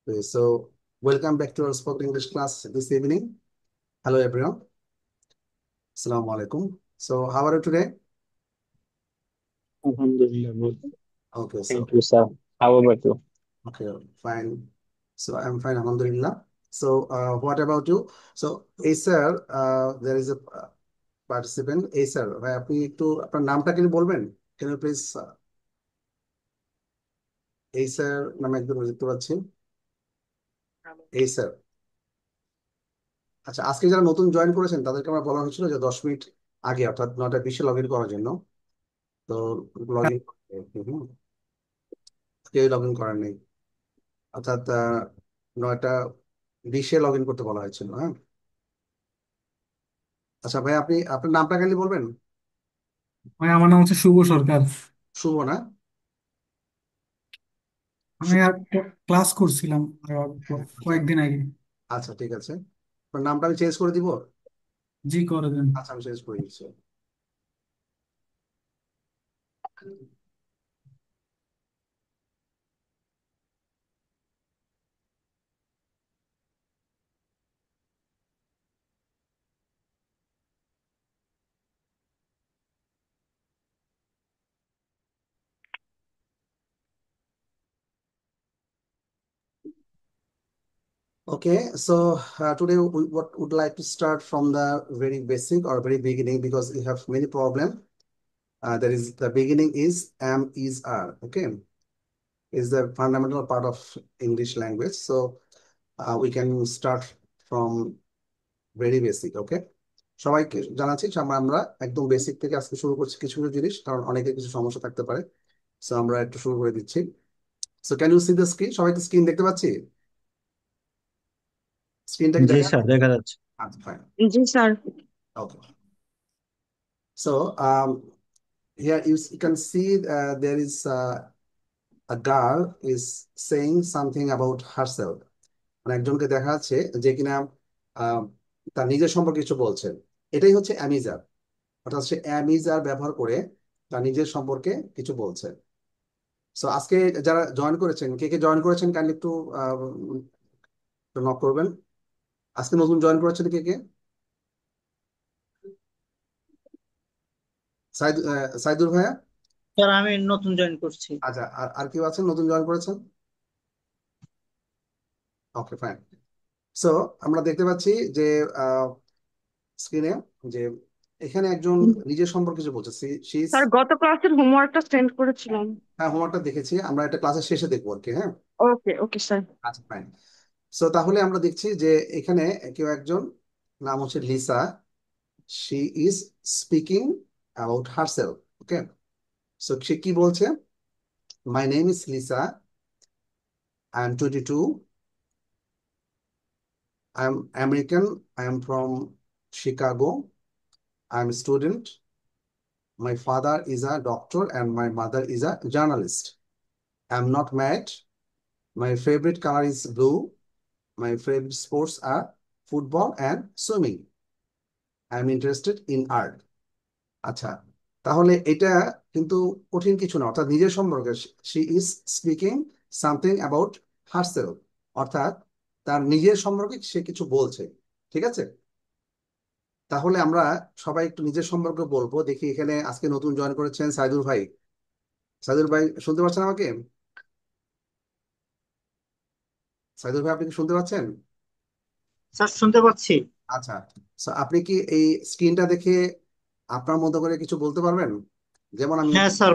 Okay, so welcome back to our spoken English class this evening. Hello everyone. Assalamu alaikum. So how are you today? Alhamdulillah, good. Okay, Thank so you, sir. How about you? okay, fine. So I'm fine, Alhamdulillah. So what about you? So sir, there is a participant. Sir, ভাই আপনি একটু আপনার নামটা কি বলবেন? Can you please sir নামে একজন দেখতে পাচ্ছি। স্যার, আচ্ছা আজকে যারা নতুন জয়েন করেছেন তাদেরকে আমার বলা হয়েছিল যে 10 মিনিট আগে অর্থাৎ 9টা 20-এ লগ ইন করার জন্য। তো লগ ইন কেউ লগ ইন করেন নাই, অর্থাৎ 9টা 20-এ লগ ইন করতে বলা হয়েছিল। হ্যাঁ, আচ্ছা ভাই আপনি আপনার নামটা খালি বলবেন। ভাই আমার নাম হচ্ছে শুভ সরকার। শুভ না? আমি শু- আর ক্লাস করছিলাম কয়েকদিন আগে। আচ্ছা ঠিক আছে, আপনার নামটা আমি চেঞ্জ করে দিব। জি করে দেন। আচ্ছা আমি চেঞ্জ করে দিচ্ছি। Okay, so today we would like to start from the very basic or very beginning because we have many problem. There is the beginning is am is are. Okay, is the fundamental part of English language. So we can start from very basic. Okay, সবাইকে জানাচ্ছি যে আমরা একদম basic থেকে আজকে শুরু করছি কিছু কিছু জিনিস, কারণ অনেকের কিছু সমস্যা থাকতে পারে। সো আমরা একটু শুরু করে দিচ্ছি। So can you see the screen? সবাই কি স্ক্রিন দেখতে পাচ্ছি? স্ক্রিনটা কি জি দেখা স্যার, যায়? দেখা যাচ্ছে। আচ্ছা fine. G sir. Okay, so here you can see there is a girl is saying something about herself. মানে একজনকে দেখা যাচ্ছে যে কিনা আহ, তার নিজের সম্পর্কে কিছু বলছেন। এটাই হচ্ছে অ্যামিজার, অর্থাৎ সে অ্যামিজার ব্যবহার করে তার নিজের সম্পর্কে কিছু বলছে। সো আজকে যারা জয়েন করেছেন, কে কে জয়েন করেছেন কাইন্ডলি একটু নক করবেন। আজকে নতুন জয়েন করেছেন কে কে? সাইদুর ভাইয়া। স্যার আমি নতুন জয়েন করছি। আচ্ছা, আর আর কেউ আছেন নতুন জয়েন করেছেন? ওকে ফাইন। সো আমরা দেখতে পাচ্ছি যে স্ক্রিনে যে এখানে একজন নিজের সম্পর্কে কিছু বলছে। স্যার গত ক্লাসের হোমওয়ার্কটা সেন্ড করেছিলাম। হ্যাঁ, হোমওয়ার্কটা দেখেছি, আমরা এটা ক্লাসের শেষে দেখবো আর কি। হ্যাঁ, ওকে ওকে স্যার। আচ্ছা ফাইন। সো তাহলে আমরা দেখছি যে এখানে কেউ একজন, নাম হচ্ছে Lisa, she is speaking about herself. Okay, so সে কি বলছে? My name is Lisa, I am 22, I am American, I am from Chicago, I am student, my father is a doctor and my mother is a journalist, I am not married, my favourite colour is blue, my favourite sports R football and swimming, I am interested in art. আচ্ছা, তাহলে এটা কিন্তু কঠিন কিছু না, অর্থাৎ নিজের সম্পর্কে she is speaking something about herself, অর্থাৎ তার নিজের সম্পর্কে সে কিছু বলছে। ঠিক আছে, তাহলে আমরা সবাই একটু নিজের সম্পর্কে বলবো। দেখি এখানে আজকে নতুন জয়েন করেছেন সাইদুর ভাই। সাইদুর ভাই শুনতে পাচ্ছেন আমাকে? সাইদুর ভাই আপনি কি শুনতে পাচ্ছেন? স্যার শুনতে পাচ্ছি। আচ্ছা, so আপনি কি এই স্ক্রিনটা দেখে আপনার মতো করে কিছু বলতে পারবেন? যেমন আমি, হ্যাঁ স্যার।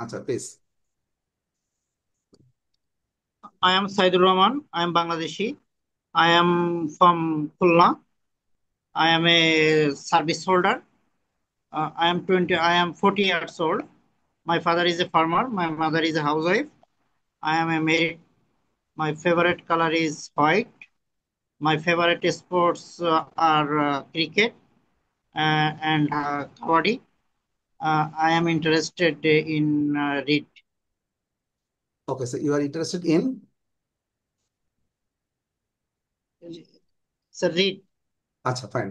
আচ্ছা please. I am Saidur Rahman, I am Bangladeshi, I am from Khulna, I M a service holder, I am 20, I am 40 years old. My father is a farmer, my mother is a housewife. I am a married. My favorite color is white. My favorite sports are cricket and kabaddi. I am interested in read. Okay, so you are interested in. So read. আচ্ছা fine.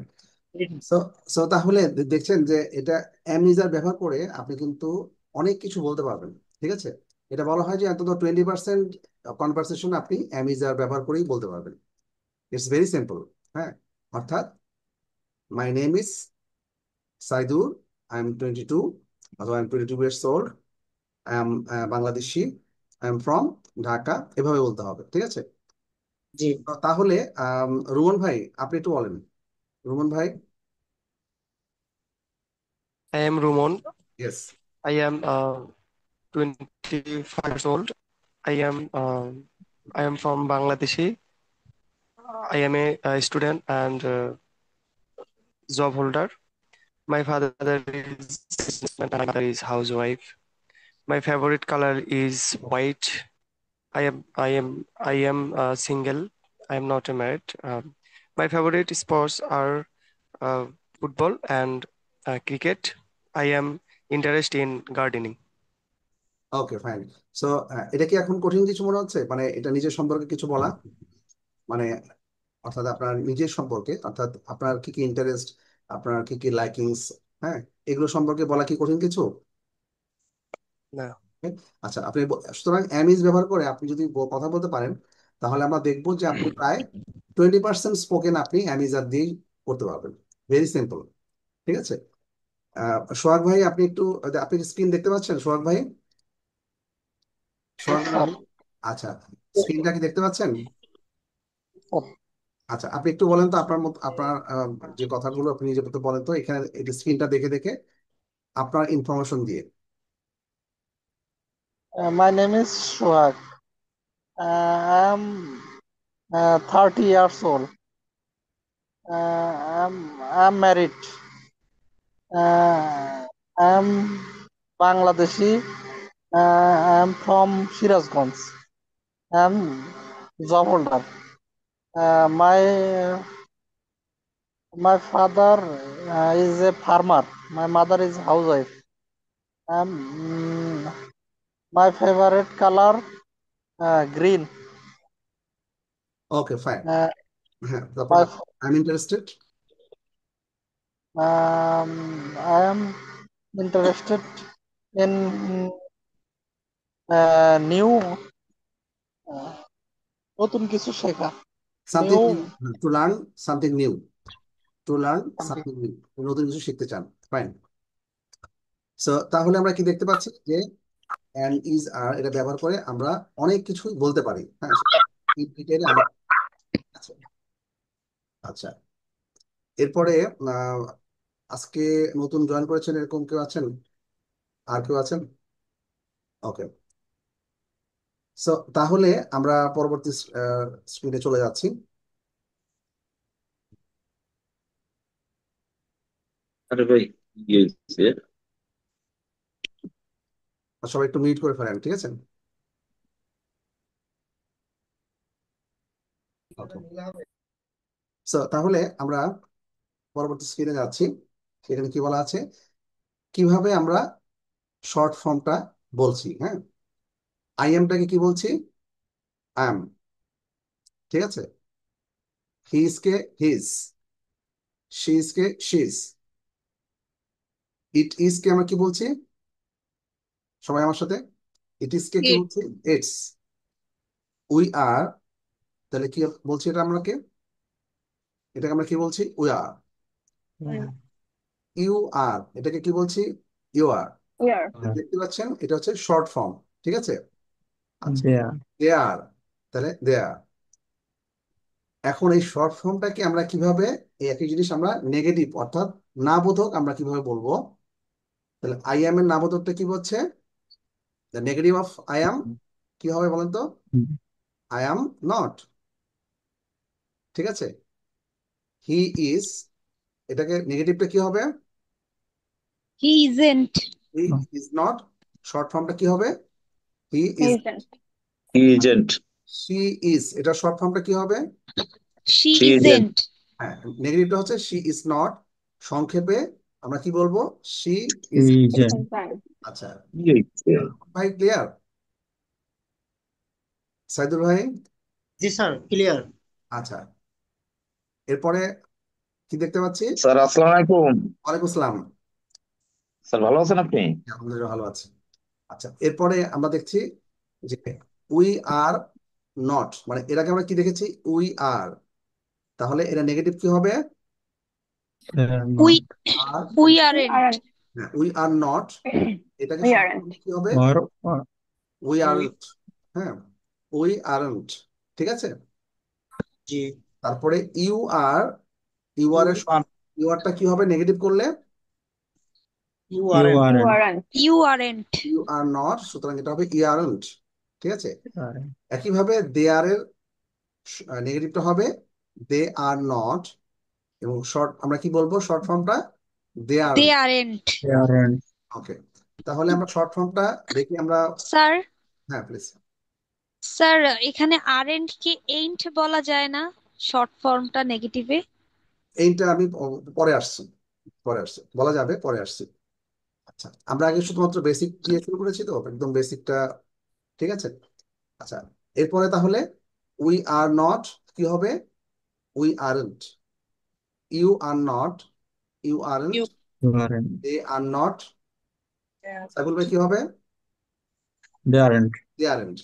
Read. So so তাহলে দেখছেন যে এটা am is are ব্যবহার করে আপনি কিন্তু অনেক কিছু বলতে পারবেন। ঠিক আছে, এটা বলা হয় যে অন্তত 20% কনভারসেশন আপনি am is are ব্যবহার করেই বলতে পারবেন। It's very simple. হ্যাঁ, অর্থাৎ মাই name is Saidur, I am 22 অথবা I am 22 years old, I am Bangladeshi, I am from Dhaka, এভাবে বলতে হবে। ঠিক আছে? জি। তাহলে রুমন ভাই আপনি একটু বলেন। রুমন ভাই। I am Rumon. Yes. I am 25 years old. I am I am from Bangladeshi. I am a student and job holder. My father is businessman and my mother is housewife. My favorite color is white. I am single. I am not married. My favorite sports are uh, football and cricket. I am interested in gardening. Okay, fine. So এটা কি এখন কঠিন কিছু মনে হচ্ছে, মানে এটা নিজের সম্পর্কে কিছু বলা, মানে অর্থাৎ আপনার নিজের সম্পর্কে, অর্থাৎ আপনার কি কি ইন্টারেস্ট, আপনার কি কি লাইকিংস, হ্যাঁ, এগুলো সম্পর্কে বলা কি কঠিন কিছু? No. আচ্ছা, আপনি সুতরাং অ্যামিজ ব্যবহার করে আপনি যদি কথা বলতে পারেন, তাহলে আমরা দেখবো যে আপনি প্রায় 20% স্পোকেন আপনি অ্যামিজার দিয়েই করতে পারবেন। Very simple. ঠিক আছে? সোহাগ ভাই আপনি একটু, আপনি স্ক্রিন দেখতে পাচ্ছেন সোহাগ ভাই? সোহাগ ভাই আচ্ছা, স্ক্রিনটা কি দেখতে পাচ্ছেন? আচ্ছা, আপনি একটু বলেন তো আপনার মত, আপনার যে কথাগুলো আপনি নিজে মতো বলেন তো এখানে এই স্ক্রিনটা দেখে দেখে আপনার ইনফরমেশন দিয়ে। My name is Shuhag. I'm 30 years old. I'm married. I'm Bangladeshi. I'm from Shirazganj. I'm job holder. My father is a farmer. My mother is housewife. My favorite color green. Okay, fine. Uh, হ্যাঁ, তারপর my I am interested. I am interested in new নতুন কিছু শেখা something new new, to learn something new, to learn something. Something new, নতুন কিছু শিখতে চান। Fine. So তাহলে আমরা কি দেখতে পাচ্ছি যে অ্যান্ড ইজ আর এটা ব্যবহার করে আমরা অনেক কিছু বলতে পারি। হ্যাঁ, ডিটেইলে আমি, আচ্ছা আচ্ছা। এরপরে আহ, আজকে নতুন জয়েন করেছেন এরকম কেউ আছেন? আর কেউ আছেন? ওকে। সো তাহলে আমরা পরবর্তী স্ক্রিনে চলে যাচ্ছি। আরে ভাই, ইয়ে হয়েছে। সবাই একটু মিউট করে ফেলেন, ঠিক আছে? ওকে। সো তাহলে আমরা পরবর্তী স্ক্রিনে যাচ্ছি। সেখানে কি বলা আছে, কিভাবে আমরা শর্ট ফর্মটা বলছি। হ্যাঁ, আই এমটাকে কি বলছি? I am. ঠিক আছে? হি ইজ কে হিজ, শি ইজ কে শিজ, ইট ইজ কে আমরা কি বলছি? সবাই আমার সাথে, ইট ইজ কে কি It. বলছি? ইটস। উই আর, তাহলে কি বলছি এটা আমরা কে, এটাকে আমরা কি বলছি? We are. ইউ আর, এটাকে কি বলছি? You are. Where? দেখতে পাচ্ছেন এটা হচ্ছে শর্ট ফর্ম। ঠিক আছে? আচ্ছা, দেয়া। দে আর, তাহলে দে আর। এখন এই শর্ট ফর্মটাকে আমরা কিভাবে, এই একই জিনিস আমরা নেগেটিভ অর্থাৎ না বোধক আমরা কিভাবে বলবো? তাহলে আই এম এর না বোধকটা কি হচ্ছে? The negative of I am কি হবে বলেন তো? I am not. ঠিক আছে? হি ইজ, এটাকে নেগেটিভটা কি হবে? He isn't. He is not. Short ফর্মটা কি হবে? হি He is. isn't. Agent. She is, এটা শর্ট ফর্মটা কি হবে? She say agent. isn't. হ্যাঁ, নেগেটিভটা হচ্ছে শি ইজ নট। সংক্ষেপে আমরা কি বলবো? She is. এজেন্ট। Isn't. আচ্ছা কি হয়েছে? ভাই, ক্লিয়ার? সাইদুল ভাই? জি স্যার, ক্লিয়ার। আচ্ছা, এরপরে কি দেখতে পাচ্ছি? স্যার আসসালামু আলাইকুম। ওয়ালাইকুম আসসালাম। স্যার ভালো আছেন আপনি? আলহামদুলিল্লাহ ভালো আছে। আচ্ছা, এরপরে আমরা দেখছি যে উই আর নট, মানে এর আগে আমরা কি দেখেছি, উই আর, তাহলে এটা নেগেটিভ কি হবে? We are, we aren't. We are not, এটাকে We শর্ট aren't. কি হবে? or we aren't. হ্যাঁ, উই আরন্ট, ঠিক আছে। জি। তারপরে ইউ আর, ইউ আর এর আর ইউ আরটা কি হবে নেগেটিভ করলে? You you are aren't. You aren't. You are not, সুতরাং এটা হবে ইয়ারন্ট, ঠিক আছে। Aren't. একইভাবে দে আর এর নেগেটিভটা হবে দে আর নট, এবং শর্ট আমরা কি বলবো শর্ট ফর্মটা? দে আর। They aren't. They aren't. ওকে, তাহলে আমরা শর্ট ফর্মটা দেখি আমরা। স্যার, হ্যাঁ প্লিজ। স্যার এখানে aren't কে ain't বলা যায় না শর্ট ফর্মটা নেগেটিভে? এইটা আমি পরে আসছি, পরে আসছি, বলা যাবে, পরে আসছি। আচ্ছা, আমরা আগে শুধুমাত্র বেসিক দিয়ে শুরু করেছি, তো একদম বেসিকটা, ঠিক আছে। আচ্ছা, এরপরে তাহলে উই আর নট কি হবে? We aren't. You are not, you aren't. You aren't. They are not, Saiful ভাই কি হবে? They aren't. They aren't.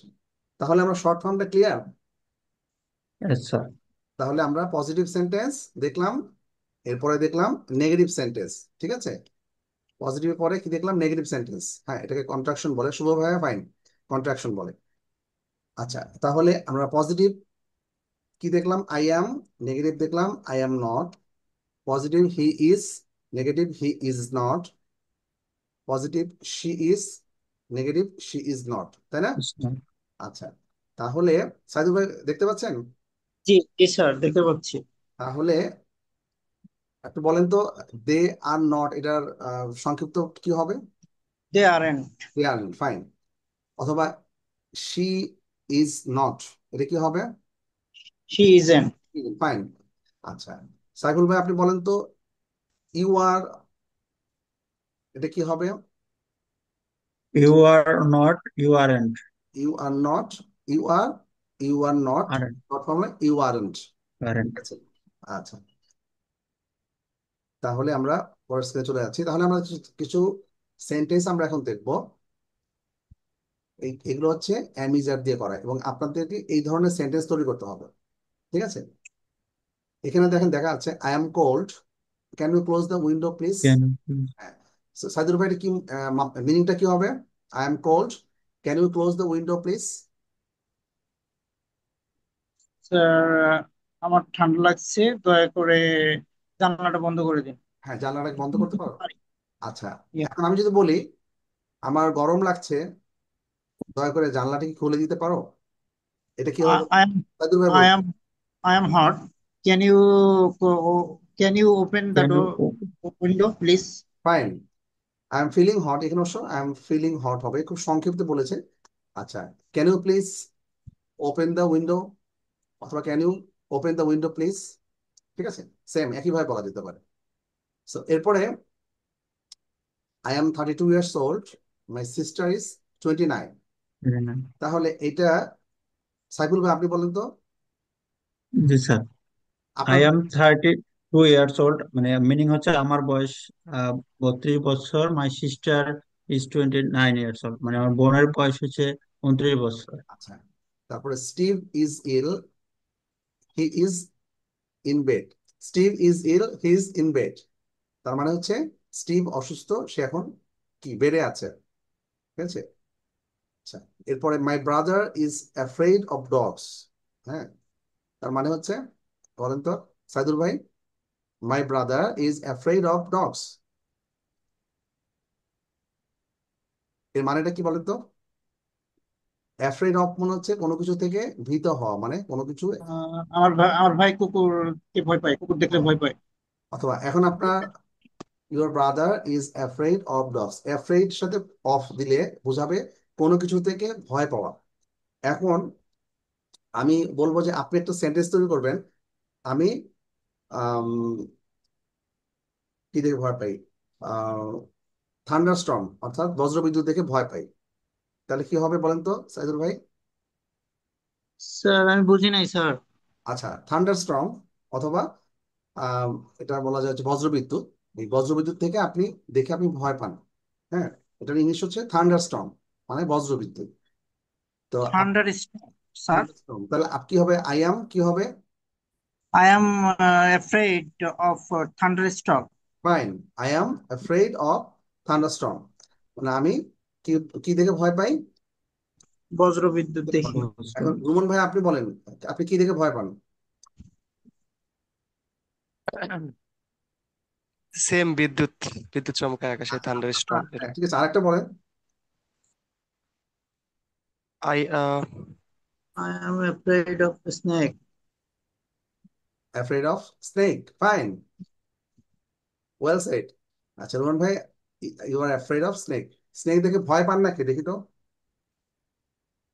তাহলে আমরা শর্ট ফর্মটা ক্লিয়ার। Yes, sir. তাহলে আমরা পজিটিভ সেন্টেন্স দেখলাম, এরপরে দেখলাম নেগেটিভ সেন্টেন্স, ঠিক আছে। পজিটিভ পরে কি দেখলাম? Negative sentence. হ্যাঁ, এটাকে কন্ট্রাকশন বলে, শুভ ভাইয়া ফাইন, কন্ট্রাকশন বলে। আচ্ছা, তাহলে আমরা পজিটিভ কি দেখলাম? I am. নেগেটিভ দেখলাম I am not. Positive he is, negative he is not. Positive she is, negative she is not, তাই না? It's not. আচ্ছা, তাহলে সাইদুল ভাই দেখতে পাচ্ছেন? জি জি স্যার, দেখতে পাচ্ছি। তাহলে একটু বলেন তো, দে আর নট এটার সংক্ষিপ্ত কি হবে? দে আরেন্ট। দে আর, ফাইন। অথবা শি ইজ নট, এটা কি হবে? She isn't. ফাইন। আচ্ছা, সাইফুল ভাই আপনি বলেন তো, ইউ আর, এটা কি হবে? You are not. You aren't. You are not, you are, you are not, Aren't. Short ফর্মে ইউ আরন্ট, ঠিক Aren't. আছে। আচ্ছা, তাহলে আমরা পরের স্লাইডে চলে যাচ্ছি। তাহলে আমরা কিছু কিছু সেন্টেন্স আমরা এখন দেখবো। এগুলো হচ্ছে অ্যামিজার দিয়ে করা, এবং আপনাদেরকে এই ধরনের সেন্টেন্স তৈরি করতে হবে, ঠিক আছে। এখানে দেখেন, দেখা যাচ্ছে I am cold, can you close the window please. Can you হ্যাঁ, সাইদুর ভাই এটা কি মিনিংটা কি হবে? I am cold, can you close the window please. Sir আমার ঠান্ডা লাগছে, দয়া করে জানালাটা বন্ধ করে দিন। হ্যাঁ, জানলাটা বন্ধ করতে পারো। আচ্ছা, Yeah. এখন আমি যদি বলি আমার গরম লাগছে, দয়া করে জানলাটা কি খুলে দিতে পারো, এটা কি হবে? I am সাইদুর ভাই I বলুন। am I am hot. Can you can you open the can door you window please? Fine. I am feeling hot, এখানে অবশ্য আই এম ফিলিং হট হবে, খুব সংক্ষিপ্ত বলেছে। আচ্ছা, can you please open the window, অথবা can you open the window please, ঠিক আছে। সেম একইভাবে বলা যেতে পারে। সো এরপরে I am 32 years old, my sister is 29। তাহলে এটা সাইফুল ভাই আপনি বলেন তো, জি স্যার। আই আপনার এম 32 years old, মানে মিনিং হচ্ছে আমার বয়স 32 বছর। My sister is 29 years old, মানে আমার বোনের বয়স হচ্ছে 29 বছর। আচ্ছা, তারপরে Steve is ill, he is in bed. Steve is ill, he is in bed, তার মানে হচ্ছে স্টিভ অসুস্থ, সে এখন কি বেডে আছে, ঠিক আছে। আচ্ছা, এরপরে মাই brother is afraid of dogs. হ্যাঁ, তার মানে হচ্ছে, বলেন তো সাইদুল ভাই, মাই brother is afraid of dogs, এর মানেটা কি বলেন তো? অ্যাফ্রেড অফ মনে হচ্ছে কোনো কিছু থেকে ভীত হওয়া, মানে কোনো কিছু। আমার ভাই কুকুরকে ভয় পায়, কুকুর দেখলে ভয় পায়। অথবা এখন আপনার your brother is afraid of dogs, afraid সাথে অফ দিলে বোঝাবে কোনো কিছু থেকে ভয় পাওয়া। এখন আমি বলবো যে আপনি একটা সেন্টেন্স তৈরি করবেন, আমি আম, কি দেখে ভয় পাই? থান্ডারস্টর্ম, অর্থাৎ বজ্রবিদ্যুৎ দেখে ভয় পাই। তাহলে কি হবে বলেন তো সাইদুল ভাই? স্যার আমি বুঝি নাই স্যার। আচ্ছা, থান্ডারস্টর্ম অথবা আম, এটা বলা যায় যে বজ্রবিদ্যুৎ, এই বজ্রবিদ্যুৎ থেকে আপনি দেখে আপনি ভয় পান। হ্যাঁ, এটার ইংলিশ হচ্ছে থান্ডারস্টর্ম, মানে বজ্রবিদ্যুৎ। তো thunderstorm, sir. thunderstorm, তাহলে কি হবে? আই অ্যাম কি হবে? I am afraid of thunderstorm. Fine, I am afraid of thunderstorm, মানে আমি কি কি দেখে ভয় পাই? বজ্রবিদ্যুৎ দেখি। এখন রুমন ভাই আপনি বলেন, আপনি কি দেখে ভয় পান? সেম বিদ্যুৎ বিদ্যুৎ চমকায় আকাশে, থান্ডার স্টর্ম এটা। ঠিক আছে, আরেকটা বলেন। I I am afraid of snake. Afraid of snake, fine, well said. আচ্ছা রুমন ভাই, you are afraid of snake, snake দেখে ভয় পান নাকি দেখি তো?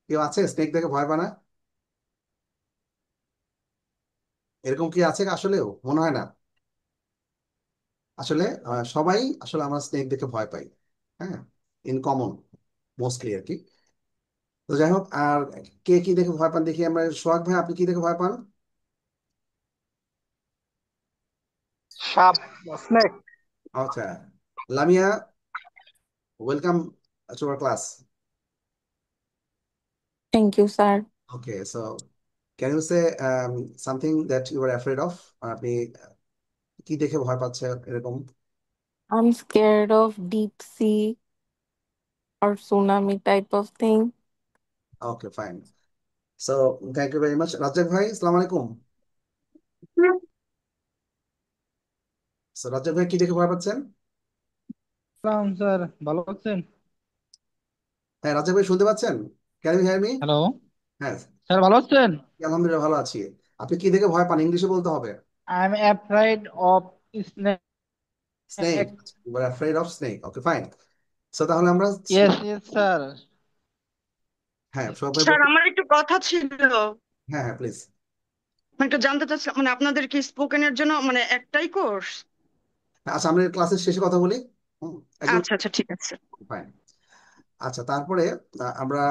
কেউ আছে স্নেক দেখে ভয় পায় না? এরকম কি আছে আসলেও? মনে হয় না। আসলে সবাই আসলে আমরা স্নেক দেখে ভয় পাই, হ্যাঁ, ইন কমন, মোস্টলি আর কি। তো যাই হোক, আর কে কি দেখে ভয় পান দেখি আমরা। সোহাগ ভাই আপনি কি দেখে ভয় পান? সাপ, স্নেক। আচ্ছা, Lamia, welcome to our class. Thank you, sir. Okay, so can you say something that you are afraid of? আপনি কি দেখে ভয় পাচ্ছেন এরকম? I'm scared of deep sea or tsunami type of thing. Okay fine, so thank you very much. Razzak ভাই, আসসালামু আলাইকুম। রাজ্জাক ভাই কি দেখে ভয় পাচ্ছেন? সালাম স্যার, ভালো আছেন? হ্যাঁ রাজ্জাক ভাই শুনতে পাচ্ছেন? Can you hear me? Hello হ্যাঁ, স্যার, ভালো আছেন? আলহামদুলিল্লাহ ভালো আছি। আপনি কি দেখে ভয় পান ইংলিশে বলতে হবে। I am afraid of snake. Snake, you are afraid of snake, okay fine. So তাহলে আমরা, ইয়েস ইয়েস স্যার। হ্যাঁ সবাই স্যার আমার একটু কথা ছিল। হ্যাঁ হ্যাঁ প্লিজ। আমি একটু জানতে চাচ্ছিলাম, মানে আপনাদের কি স্পোকেনের জন্য মানে একটাই কোর্স? আচ্ছা আমরা ক্লাসের শেষে কথা বলি। একদম আচ্ছা আচ্ছা, ঠিক আছে। ফাইন। আচ্ছা তারপরে আমরা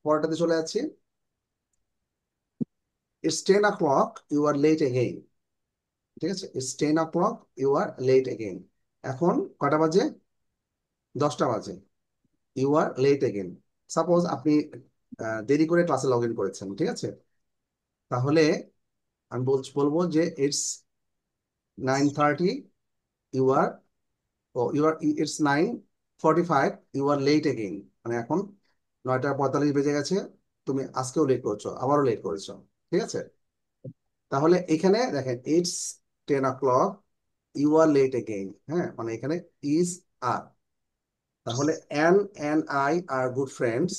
পরেরটাতে চলে যাচ্ছি। It's 10 o'clock, you are late again. ঠিক আছে, it's 10 o'clock, you are late again. এখন কটা বাজে? 10টা বাজে। You are late again. Suppose আপনি দেরি করে ক্লাসে লগ ইন করেছেন, ঠিক আছে, তাহলে আমি বলবো যে it's 9:30, you are, it's 9:45, you are late again. মানে এখন 9:45 বেজে গেছে, তুমি আজকেও লেট করেছো, আবারও লেট করেছো, ঠিক আছে। তাহলে এখানে দেখেন it's 10 o'clock, you are late again, হ্যাঁ, মানে এখানে ইজ আর। তাহলে Ann and I are good friends,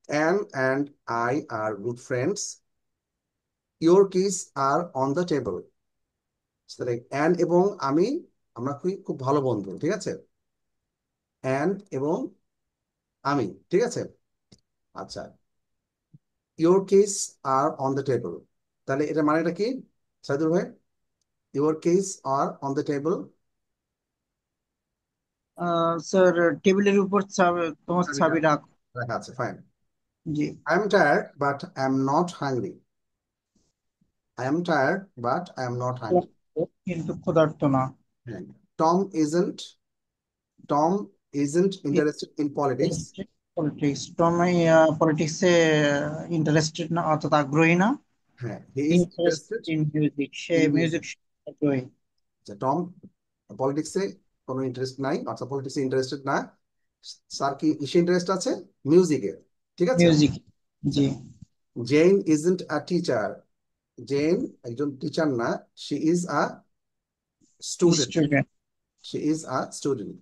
Ann and I are good friends, your keys are on the table. Ann এবং আমি, আমরা খুব খুব ভালো বন্ধু, ঠিক আছে, অ্যান এবং আমি, ঠিক আছে। আচ্ছা, your keys are on the table, তাহলে এটা মানেটা কি সাইদুল ভাই? Your keys are on the table, sir টেবিলের উপর তোমার চাবি রাখো। রাখা আছে, ফাইন। জি। I am tired but I am not hungry. I am tired but I am not hungry. কিন্তু ক্ষুধার্ত না। Tom isn't, Tom isn't interested in politics. Politics, Tom পলিটিক্সে ইন্টারেস্টেড না, অর্থাৎ আগ্রহী না। হ্যাঁ, he is interested interested in music, say in music music. আগ্রহী। টম পলিটিক্সে কোনো ইন্টারেস্ট নাই, অর্থাৎ পলিটিক্সে ইন্টারেস্টেড না। স্যার কি কিসে ইন্টারেস্ট আছে? মিউজিকে, ঠিক আছে। মিউজিক, জি। Jane isn't a teacher, Jane একজন টিচার না, she is a student, student, she is a student.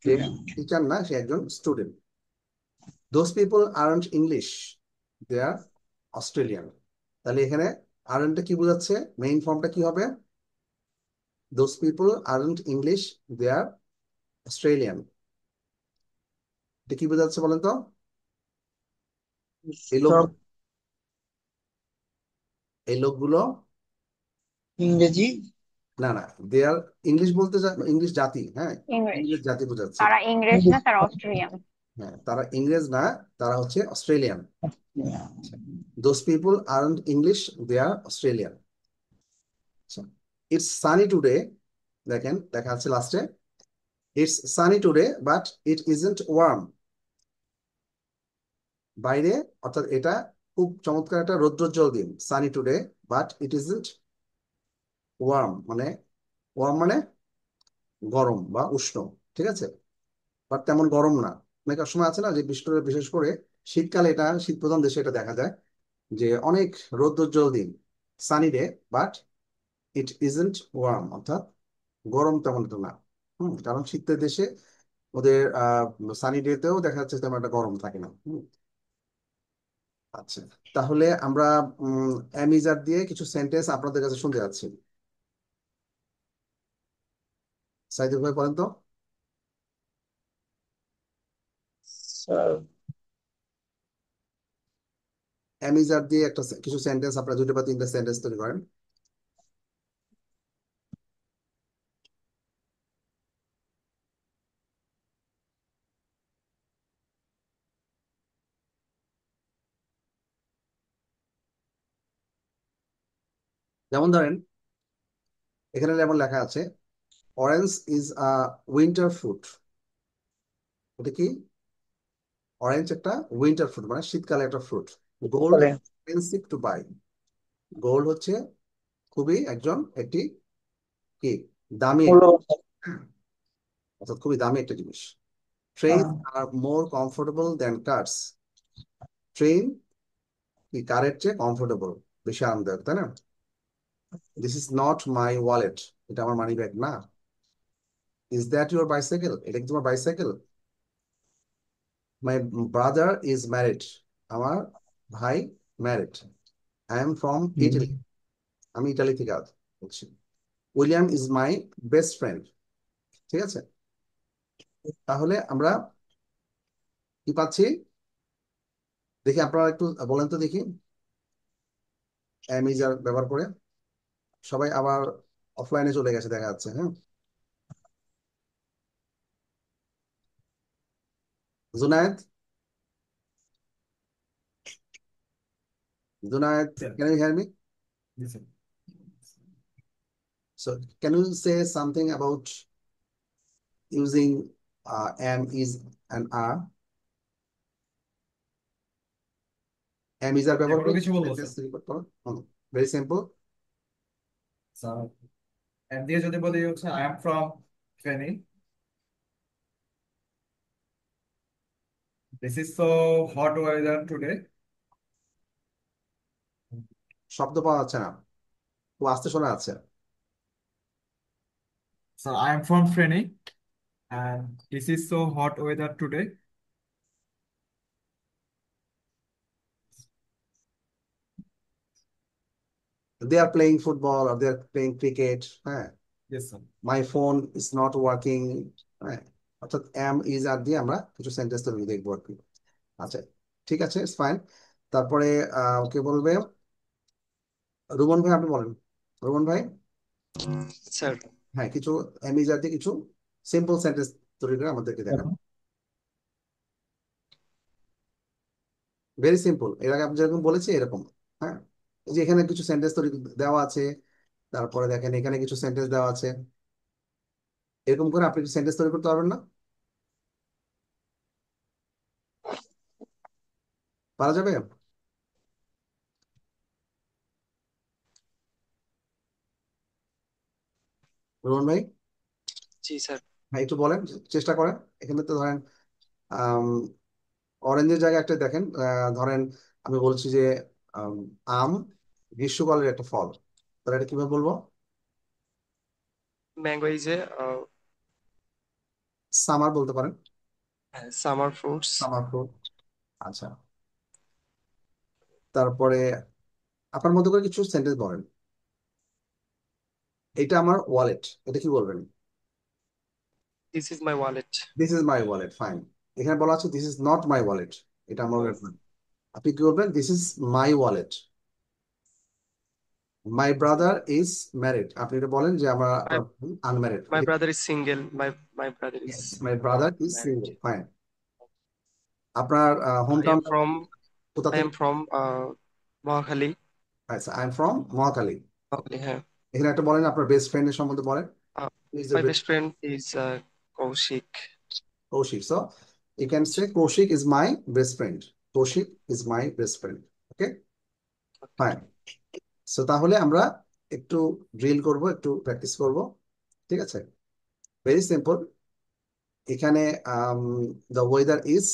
Jane student. Teacher না, সে একজন student. Those people aren't English, they are Australian. তাহলে এখানে আরন্টটা কি বোঝাচ্ছে? মেইন ফর্মটা কি হবে? Those people aren't English, they are Australian. এটা কি বোঝাচ্ছে বলেন তো? এই লোক, সব এই লোকগুলো, ইংরেজি, না না, দে আর, ইংলিশ বলতে ইংলিশ জাতি, হ্যাঁ, ইংরেজ। ইংরেজ জাতি বোঝাচ্ছে। তারা ইংরেজ না, তারা অস্ট্রেলিয়ান। হ্যাঁ, তারা ইংরেজ না, তারা হচ্ছে Australian. Those people aren't English, they are Australian. It's sunny today, দেখেন দেখা যাচ্ছে লাস্টে, it's sunny today but it isn't warm. বাইরে, অর্থাৎ এটা খুব চমৎকার একটা রৌদ্রোজ্জ্বল দিন, sunny today, but it isn't warm, মানে ওয়ার্ম মানে গরম বা উষ্ণ, ঠিক আছে, বাট তেমন গরম না। অনেক সময় আছে না যে বিশেষ করে শীতকালে, এটা শীত প্রধান দেশে এটা দেখা যায় যে অনেক রৌদ্রোজ্জ্বল দিন, sunny day, but it isn't warm, অর্থাৎ গরম তেমন একটা না। কারণ শীতের দেশে ওদের সানি ডেতেও দেখা যাচ্ছে তেমন একটা গরম থাকে না। আচ্ছা, তাহলে আমরা অ্যামিজার দিয়ে কিছু সেন্টেন্স আপনাদের কাছে শুনতে যাচ্ছি। সাইদুল ভাই বলেন তো। স্যার অ্যামিজার দিয়ে কিছু সেন্টেন্স, আপনারা 2টা বা 3টা সেন্টেন্স তৈরি করেন। যেমন ধরেন, এখানে যেমন লেখা আছে, orange is a winter fruit. এটা কি? অরেঞ্জ একটা উইন্টার ফ্রুট, মানে শীতকালে একটা fruit. Gold expensive to buy. Gold হচ্ছে খুবই একটি কি দামি, অর্থাৎ খুবই দামি একটা জিনিস। ট্রেন আর মোর কমফোর্টেবল দেন কার্স। ট্রেন কি কারের চেয়ে কমফোর্টেবল, বেশি আরামদায়ক, তাই না? This is not my wallet. এটা আমার মানি ব্যাগ না। Is that your bicycle? এটা কি তোমার bicycle? My brother is married. আমার ভাই married. I am from Italy. আমি ইটালি থেকে বলছি। William is my best friend. ঠিক আছে, তাহলে আমরা কি পাচ্ছি দেখি, আপনারা একটু বলেন তো দেখি, অ্যামিজার ব্যবহার করে। সবাই আবার অফলাইনে চলে গেছে দেখা যাচ্ছে। হ্যাঁ, Junaid, Junaid, can you hear me? Yes, sir. So, can you say something about using am, is, and are? Am, is, are ব্যবহার এখনো করে কিছু বলবো sentence স্যার? তৈরি করতে হবে। Very simple. স্যার এম দিয়ে যদি বলি হচ্ছে I am from Feni, this is so hot weather today. শব্দ পাওয়া যাচ্ছে না, খুব আস্তে শোনা যাচ্ছে। Sir I am from Feni and this is so hot weather today. They are playing football or they are playing cricket. হ্যাঁ, Yes, sir. my phone is not working. হ্যাঁ, অর্থাৎ am, is, are দিয়ে আমরা কিছু সেন্টেন্স তৈরি দেখবো আর কি। আচ্ছা, ঠিক আছে, ফাইন। তারপরে ওকে বলবে রুমন ভাই, আপনি বলেন। রুমন ভাই, স্যার হ্যাঁ, কিছু অ্যামিজার দিয়ে কিছু সিম্পল সেন্টেন্স তৈরি করে আমাদেরকে দেখান। ভেরি সিম্পল, এর আগে আপনি যেরকম বলেছি এরকম। হ্যাঁ, এই যে এখানে কিছু সেন্টেন্স তৈরি দেওয়া আছে, তারপরে দেখেন এখানে কিছু সেন্টেন্স দেওয়া আছে, এরকম করে আপনি সেন্টেন্স তৈরি করতে পারবেন না? পারা যাবে? রোহন ভাই, জি স্যার হ্যাঁ, একটু বলেন, চেষ্টা করেন। এখানে তো ধরেন অরেঞ্জের জায়গায় একটা দেখেন, ধরেন আমি বলছি যে আম, আম গ্রীষ্মকালের একটা ফল, তাহলে এটা কিভাবে বলবো? ম্যাঙ্গো ইজ এ সামার বলতে পারেন, সামার ফ্রুটস। Summer fruit. আচ্ছা, তারপরে আপনার মতো করে কিছু সেন্টেন্স বলেন। এটা আমার ওয়ালেট, এটা কি বলবেন? This is my wallet. This is my wallet, fine. এখানে বলা আছে this is not my wallet, এটা আমার wallet নয়। আপনি কি বলবেন? This is my wallet. My brother is married, আপনি এটা বলেন যে আমার unmarried. My brother is single. My brother is my brother is married. Single, fine. আপনার home I town am from কোথা আই থেকে? Am from Mohakhali. আচ্ছা, I am from Mohakhali. Mohakhali, হ্যাঁ। এখানে একটা বলেন আপনার বেস্ট ফ্রেন্ডের সম্বন্ধে বলেন। My best friend is Koushik. Koushik, so you can say Koushik is my best friend. Koushik is my best friend. Okay, fine. So তাহলে আমরা একটু ড্রিল করব, একটু প্র্যাকটিস করব, ঠিক আছে? Very simple. এখানে the weather is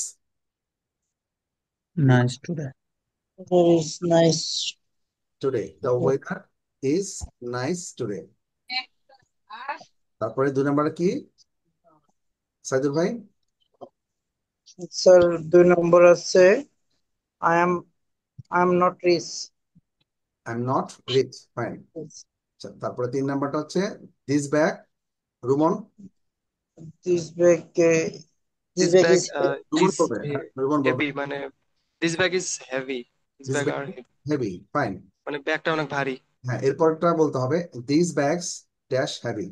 nice today. There is nice. Today, the weather is nice today. তারপরে 2 নম্বরে কি সাইদুল ভাই? স্যার 2 নম্বর আছে I am not rich. I am not rich, fine. তারপরে 3 নাম্বারটা হচ্ছে this bag, Rumon. This bag This is bag Rumon is বলবে, হ্যাঁ, রুমন বলবে। heavy, মানে this bag is heavy. This this bag bag are heavy. Heavy, fine. মানে ব্যাগটা অনেক ভারী। হ্যাঁ, এরপরটা বলতে হবে this bags dash heavy.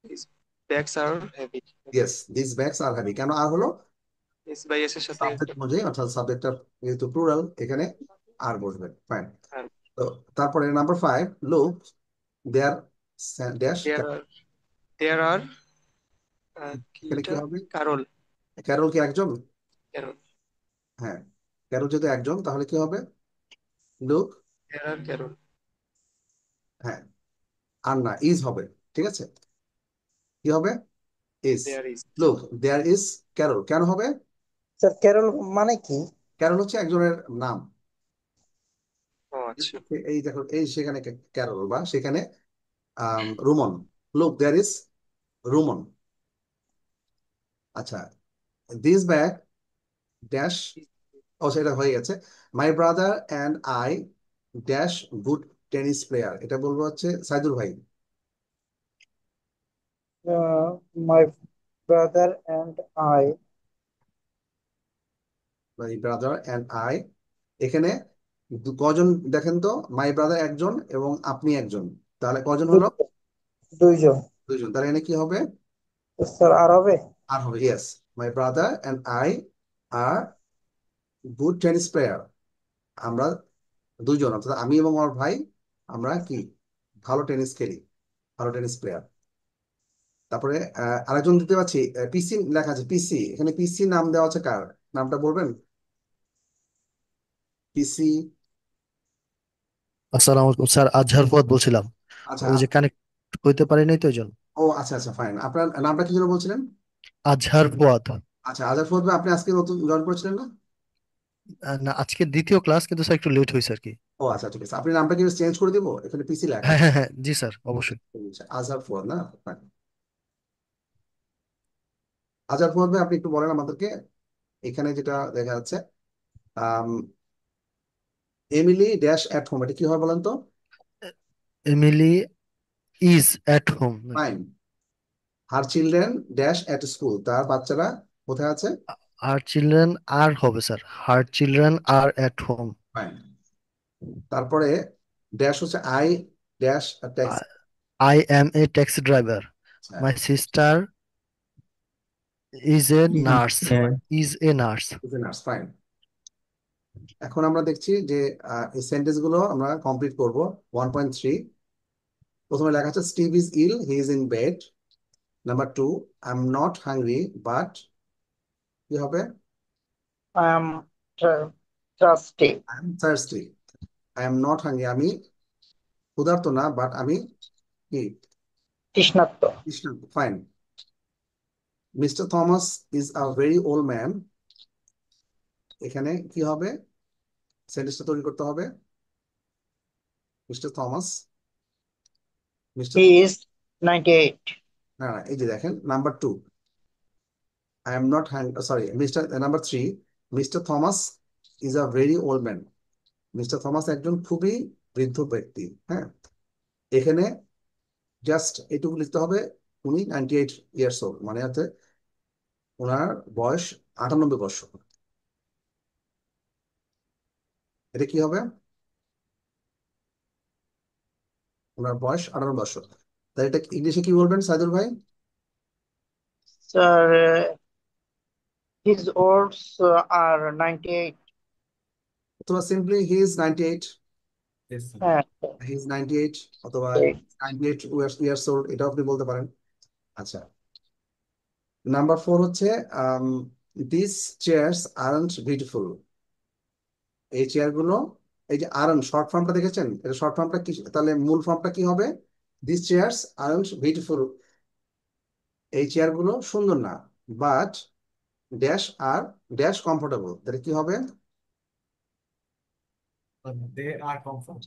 These bags are heavy. Yes, this bags are heavy. কেন আর হলো? Yes by yes এর সাথে সাবজেক্ট অনুযায়ী, অর্থাৎ সাবজেক্টটা যেহেতু প্লুরাল, এখানে আর বসবে, ফাইন। হ্যাঁ, তো তারপরে number 5, look there dash. there are কি এখানে কি এটা হবে? কারল। ক্যারল কি একজন? কারল, হ্যাঁ, ক্যারল যদি একজন তাহলে কি হবে? Look, there are Carol. হ্যাঁ, আর না, ইজ হবে, ঠিক আছে? কি হবে? Is. There is. Look there is Carol. কেন হবে? স্যার কেরল মানে কি? ক্যারল হচ্ছে একজনের নাম। ও আচ্ছা। এই দেখো, এই সেখানে ক্যারল বা সেখানে Ruman. Look there is Ruman. আচ্ছা, দিস ব্যাগ ড্যাশ, ও সেটা হয়ে গেছে। My brother and I dash good tennis player. এটা বলবো হচ্ছে সাইদুল ভাই। My brother and I. My brother and I, এখানে কজন দেখেন তো? মাই ব্রাদার একজন এবং আপনি একজন, তাহলে কজন হলো? 2 জন। 2 জন। তাহলে এখানে কি হবে? স্যার আর হবে? আর হবে, yes. My brother and I are good tennis player. আমরা 2 জন, অর্থাৎ আমি এবং আমার ভাই, আমরা কি ভালো টেনিস খেলি, ভালো টেনিস প্লেয়ার। তারপরে আরেকজন দিতে পাচ্ছি, পিসি লেখা আছে, পিসি। এখানে পিসি নাম দেওয়া আছে কার? নামটা বলবেন? পিসি। আসসালামু আলাইকুম স্যার, আজহার ফুয়াদ বলছিলাম। আচ্ছা, ওই যে কানেক্ট হইতে পারি নাই তো ওই জন্য। ও আচ্ছা আচ্ছা, ফাইন। আপনার নামটা কি যেন বলছিলেন? আজহার ফুয়াদ। আচ্ছা, আজাদ ফোর্দ, আপনি আজকে নতুন জয়েন করেছিলেন না? না, আজকে দ্বিতীয় ক্লাস, কিন্তু স্যার একটু লেট হয়েছে আর কি। ও আচ্ছা, ঠিক আছে। আপনি নামটা কি চেঞ্জ করে দিব? এখানে পিসি লেখা হ্যাঁ আছে। হ্যাঁ হ্যাঁ, জি স্যার, অবশ্যই। আজহার ফোর্দ না? Fine. আজহার ফোর্দ ভাই, আপনি একটু বলেন আমাদেরকে, এখানে যেটা দেখা যাচ্ছে এমিলি ড্যাশ অ্যাট হোম, এটা কি হয় বলেন তো? Emily is at home. Fine. Her children dash at school, তার বাচ্চারা কোথায় আছে? আর চিলড্রেন আর হবে sir, her children are at home. Fine. তারপরে ড্যাশ হচ্ছে I dash tax. I am a taxi driver. My sister is a nurse. Is a nurse. Fine. এখন আমরা দেখছি যে এই সেন্টেন্স গুলো আমরা কমপ্লিট করব। 1.3, প্রথমে লেখা আছে Steve is ill, he is in bed. Number 2, I am not hungry but, কি হবে? I am thirsty. I am thirsty. I am not hungry, আমি ক্ষুধার্ত না, বাট আমি কি? তৃষ্ণার্ত। তৃষ্ণার্ত। Fine. Mister Thomas is a very old man, এখানে কি হবে? সেন্টেন্সটা তৈরি করতে হবে। Mister Thomas, mister, He is 98. না না, এই যে দেখেন number 2, I am not sorry, Mr. Number 3, Mr. Thomas is a very old man. Mr. Thomas একজন খুবই বৃদ্ধ ব্যক্তি। হ্যাঁ, এখানে জাস্ট এটুকু লিখতে হবে, উনি 98 ইয়ার্স ওল্ড, মানে হচ্ছে ওনার বয়স 98 বছর। এটা কি হবে? ওনার বয়স 98 বছর। তাই এটা ইংলিশে কি বলবেন সাইদুল ভাই? Sir, his odds are 98. অথবা সিম্পলি হি ইজ 98, হ্যাঁ, হি ইজ 98, অথবা 98 ইয়ার্স ওল্ড, এটাও আপনি বলতে পারেন। আচ্ছা, নাম্বার 4 হচ্ছে দিস চেয়ার্স আরন্ট বিউটিফুল। এই চেয়ারগুলো, এই যে আরন শর্ট ফর্মটা দেখেছেন, এটা শর্ট ফর্মটা কি, তাহলে মূল ফর্মটা কি হবে? This chairs aren't beautiful. এই চেয়ারগুলো সুন্দর না, but dash are dash comfortable. তাহলে কি হবে? They are comfort.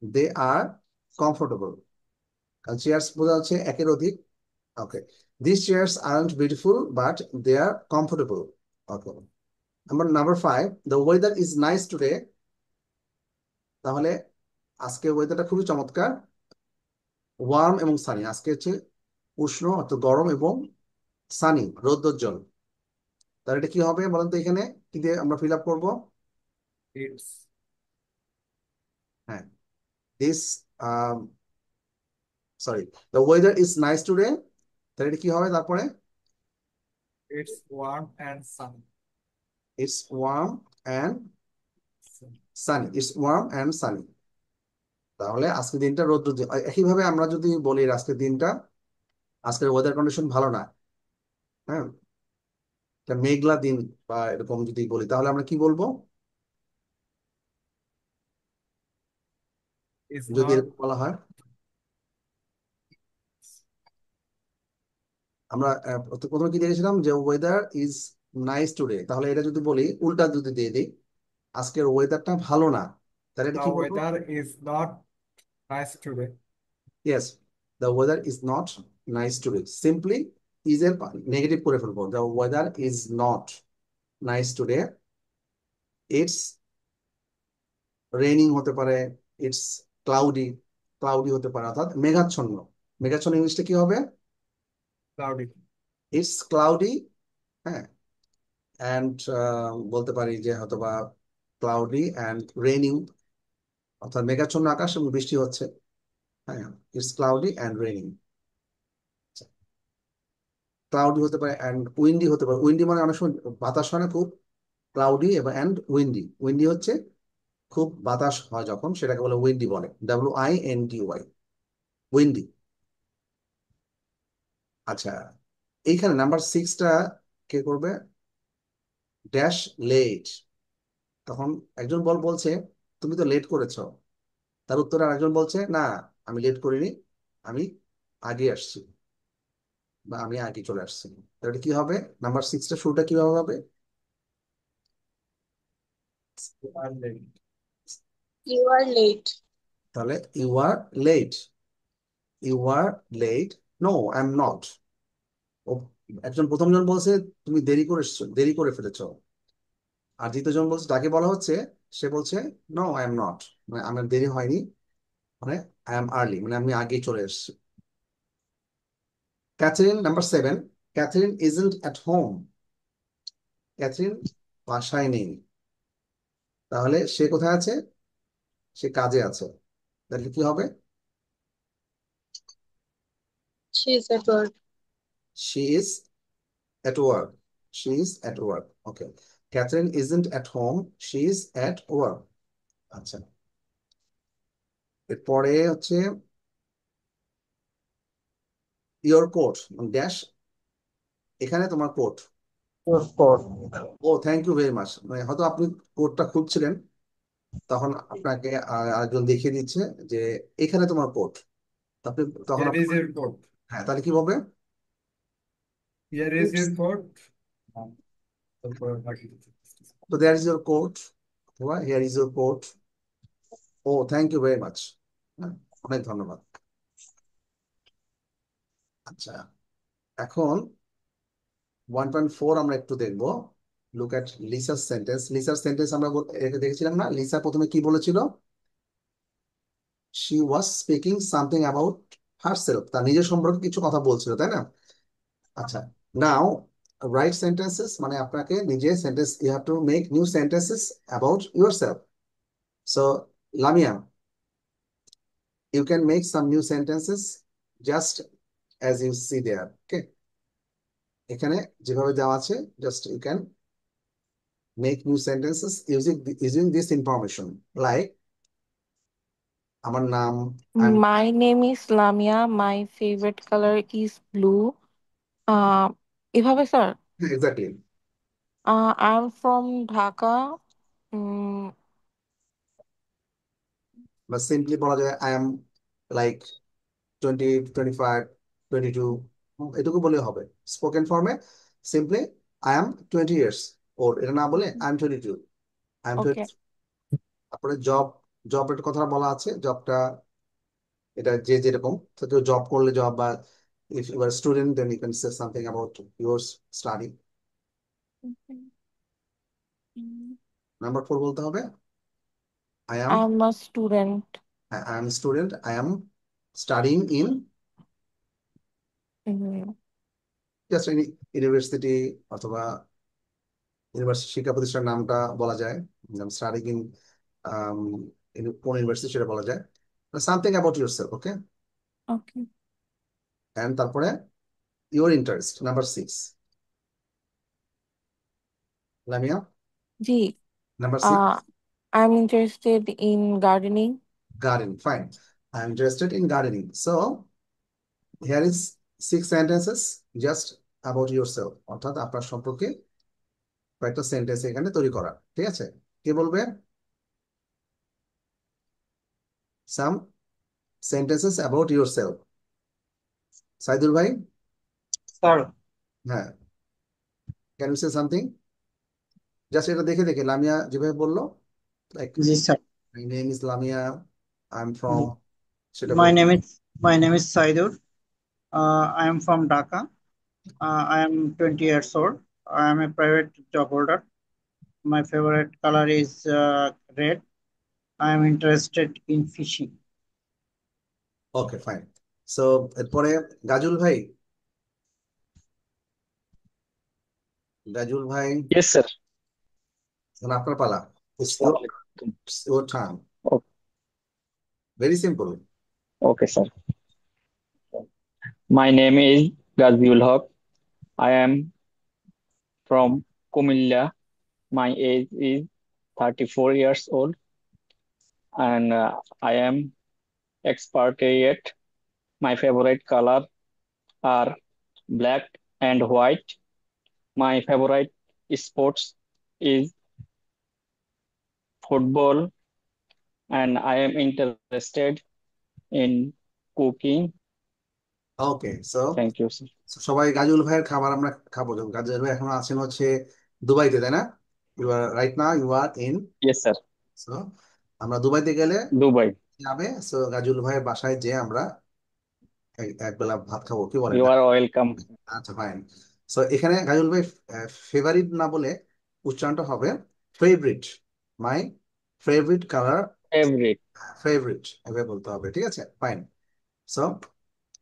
They are comfortable, কারণ চেয়ার্স বোঝা যাচ্ছে একের অধিক। Okay, this chairs aren't beautiful but they are comfortable. Okay, number 5, the weather is nice today. তাহলে আজকে ওয়েদারটা খুবই চমৎকার। ওয়ার্ম এবং সানি, আজকে হচ্ছে উষ্ণ অর্থাৎ গরম, এবং সানি রৌদ্রোজ্জ্বল। তাহলে এটা কি হবে বলেন তো? এখানে কি দিয়ে আমরা ফিল আপ করবো? ইটস হ্যাঁ, this sorry, the weather is nice today. তাহলে এটা কি হবে তারপরে? It's warm and sunny. It's warm and sunny, it's warm and sunny. তাহলে আজকের দিনটা রৌদ্র, একইভাবে আমরা যদি বলি আজকের দিনটা, আজকের ওয়েদার কন্ডিশন ভালো না, হ্যাঁ, একটা মেঘলা দিন বা এরকম যদি বলি, তাহলে আমরা কি বলবো? ইজ যদি নট এরকম বলা হয়, আমরা প্রথমে কি দেখেছিলাম যে ওয়েদার ইজ নাইস টুডে, তাহলে এটা যদি বলি উল্টা যদি দিয়ে দিই, আজকের ওয়েদারটা ভালো না, তাহলে এটা দ্য কি বলবো? Weather is not nice today. Yes, the weather is not nice today. Simply is এর নেগেটিভ করে ফেলবো। The weather is not nice today, it's raining হতে পারে, ইটস ক্লাউডি, ক্লাউডি হতে পারে, অর্থাৎ মেঘাচ্ছন্ন। মেঘাচ্ছন্ন ইংলিশটা কি হবে? ক্লাউডি। ইটস ক্লাউডি, হ্যাঁ, অ্যান্ড বলতে পারি যে হয়তো বা ক্লাউডি অ্যান্ড রেইনিং, অর্থাৎ মেঘাচ্ছন্ন আকাশ এবং বৃষ্টি হচ্ছে। হ্যাঁ, it's cloudy and raining. Cloudy হতে পারে অ্যান্ড উইন্ডি হতে পারে। উইন্ডি মানে অনেক সময় বাতাস হয় না খুব, ক্লাউডি এবং অ্যান্ড উইন্ডি। উইন্ডি হচ্ছে খুব বাতাস হয় যখন, সেটাকে বলে উইন্ডি বলে, WINDY, উইন্ডি। আচ্ছা, এইখানে নাম্বার 6টা কে করবে? Dash late. তখন একজন বলছে তুমি তো লেট করেছো, তার উত্তরে আরেকজন বলছে না, আমি লেট করিনি, আমি আগে আসছি, বা আমি আগে চলে আসছি। তাহলে কি হবে? নাম্বার 6টা শুরুটা কিভাবে হবে? You are late. তাহলে you are late, you are late, no I am not. ও, একজন প্রথমজন বলছে তুমি দেরি করে এসছো, দেরি করে ফেলেছো। আর দ্বিতীয়জন বলছে, যাকে বলা হচ্ছে, সে বলছে নো আই এম নট, মানে আমার দেরি হয়নি, মানে আই এম আর্লি, মানে আমি আগে চলে এসেছি। Catherine, number 7, Catherine isn't at home. Catherine বাসায় নেই, তাহলে সে কোথায় আছে? সে কাজে আছে। তাহলে কি হবে? She is at work. She is at work, she is at work. Okay, Catherine isn't at home, she is at work. আচ্ছা, এরপরে হচ্ছে ইয়োর কোট ড্যাশ, এখানে তোমার কোট। Your coat. ও, থ্যাংক ইউ ভেরি মাচ। মানে হয়তো আপনি কোটটা খুঁজছিলেন, তখন আপনাকে আরেকজন দেখিয়ে দিচ্ছে যে এখানে তোমার কোট। আপনি তখন হিয়ার ইজ ইউর কোট। হ্যাঁ, তাহলে কি বলবে? Here is your coat. তারপর বাকি তো দেয়ার ইজ ইউর কোট, অথবা হিয়ার ইজ ইউর কোট। ও, থ্যাংক ইউ ভেরি মাচ, অনেক ধন্যবাদ। আচ্ছা, এখন 1.4 আমরা একটু দেখবো। লুক অ্যাট লিসার সেন্টেন্স। লিসার সেন্টেন্স আমরা দেখেছিলাম না? লিসা প্রথমে কি বলেছিল? She was speaking something about herself, তার নিজের সম্পর্কে কিছু কথা বলছিল, তাই না? আচ্ছা, নাও রাইট সেন্টেন্সেস, মানে আপনাকে নিজে sentence, you have to make new sentences about yourself. So Lamia, you can make some new sentences just as you see there. Okay, এখানে যেভাবে দেওয়া আছে, just you can make new sentences using this information, like আমার নাম, I'm My name is Lamia. My favorite color is blue. এভাবে sir? Exactly. I'm from Dhaka. Mm, বা simply বলা যায় আই এম লাইক 20, 25, 22, এটুকু বলে হবে। স্পোকেন ফর্মে simply I am 20 years old, এটা না বলে I am 22, I M okay, 22। তারপরে জবের কথা বলা আছে, জবটা এটা যে যেরকম, তো কেউ জব করলে জব, বা if you are a student then you can say something about your study. Number 4 বলতে হবে I am I'm a student. I am student, I am studying in Mm, just any university অথবা university শিক্ষা প্রতিষ্ঠানের নামটা বলা যায়, studying in কোন university সেটা বলা যায়, something about yourself, okay. okay. And তারপরে your interest, number 6, Lamia, Ji, number 6, I'm interested in gardening. Gardening, fine, I am interested in gardening. So here is 6 sentences just about yourself, অর্থাৎ আপনার সম্পর্কে কয়েকটা sentence এখানে তৈরি করা, ঠিক আছে। কে বলবে some sentences about yourself? Saidul ভাই, স্যার। হ্যাঁ, can you say something? Just এটা দেখে দেখে লামিয়া যেভাবে বললো, লাইক জি sir. My name is Lamia, I am from, সেটা My বলবো। name is my name is Saidur. I am from Dhaka. I am 20 years old. I am a private job holder. My favorite color is red. I am interested in fishing. Okay fine. So এরপরে গাজুল ভাই, গাজুল ভাই, Yes, sir. এখন আপনার পালা। It's Assalamualaikum. Your turn, O- very simple. Okay, sir. My name is Gaziul Haq. I am from Kumilla. My age is 34 years old, and I am expatriate. My favorite color are black and white. My favorite sports is football, and I am interested in cooking. Okay, so Thank you, sir. সবাই গাজুল ভাইয়ের খাবার আমরা খাবো। যেমন গাজুল ভাই এখন আছেন হচ্ছে দুবাইতে, তাই না? You are right now you are in, Yes, sir. So আমরা দুবাইতে গেলে Dubai. যাবে, সো গাজুল ভাইয়ের বাসায় যে আমরা এক বেলা ভাত খাবো, কি বলেন? You are welcome. আচ্ছা ফাইন। সো এখানে গাজুল ভাই ফেভারিট না বলে উচ্চারণটা হবে favourite, my favourite colour, Favorite. Favourite এভাবে বলতে হবে, ঠিক আছে, fine. So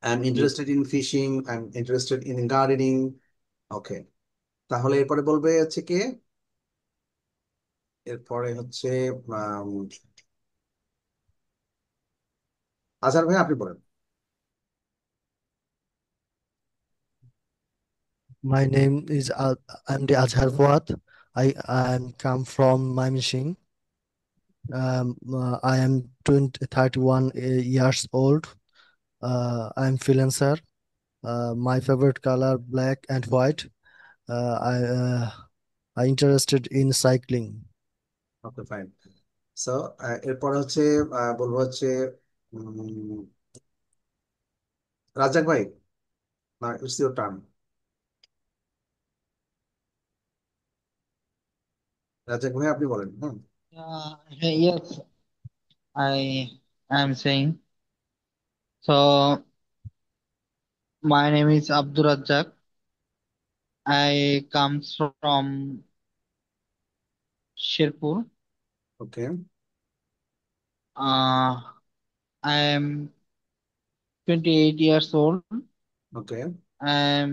I am Yes. Interested in fishing, I am interested in gardening, okay. তাহলে এরপরে বলবে হচ্ছে কে, এরপরে হচ্ছে আম, আজহার ভাই, আপনি বলেন। My name is I'm the Azhar Fuad. I'm come from Mymensingh. I am 31 years old. I'm freelancer. My favorite color black and white. I interested in cycling. Okay fine. So এরপরে হচ্ছে বলবো হচ্ছে উম, রাজাক ভাই, না ইটস ইউর টার্ন। রাজাক ভাই আপনি বলেন। হুম, Yes, I am saying. So, my name is Abdur Razzaq. I comes from Sherpur. Okay, Uh, I am 28 years old. Okay, I am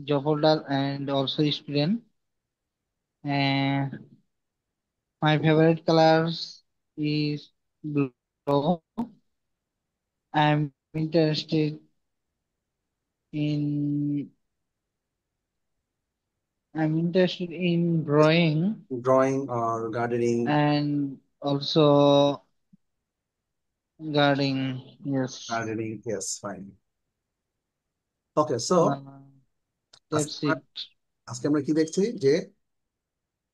job holder and also a student. And my favorite colors is blue. I'm interested in drawing drawing or gardening, and also gardening. Yes. Gardening, yes fine. Okay, so Uh, That's আমরা it. আজকে আমরা কি দেখছি যে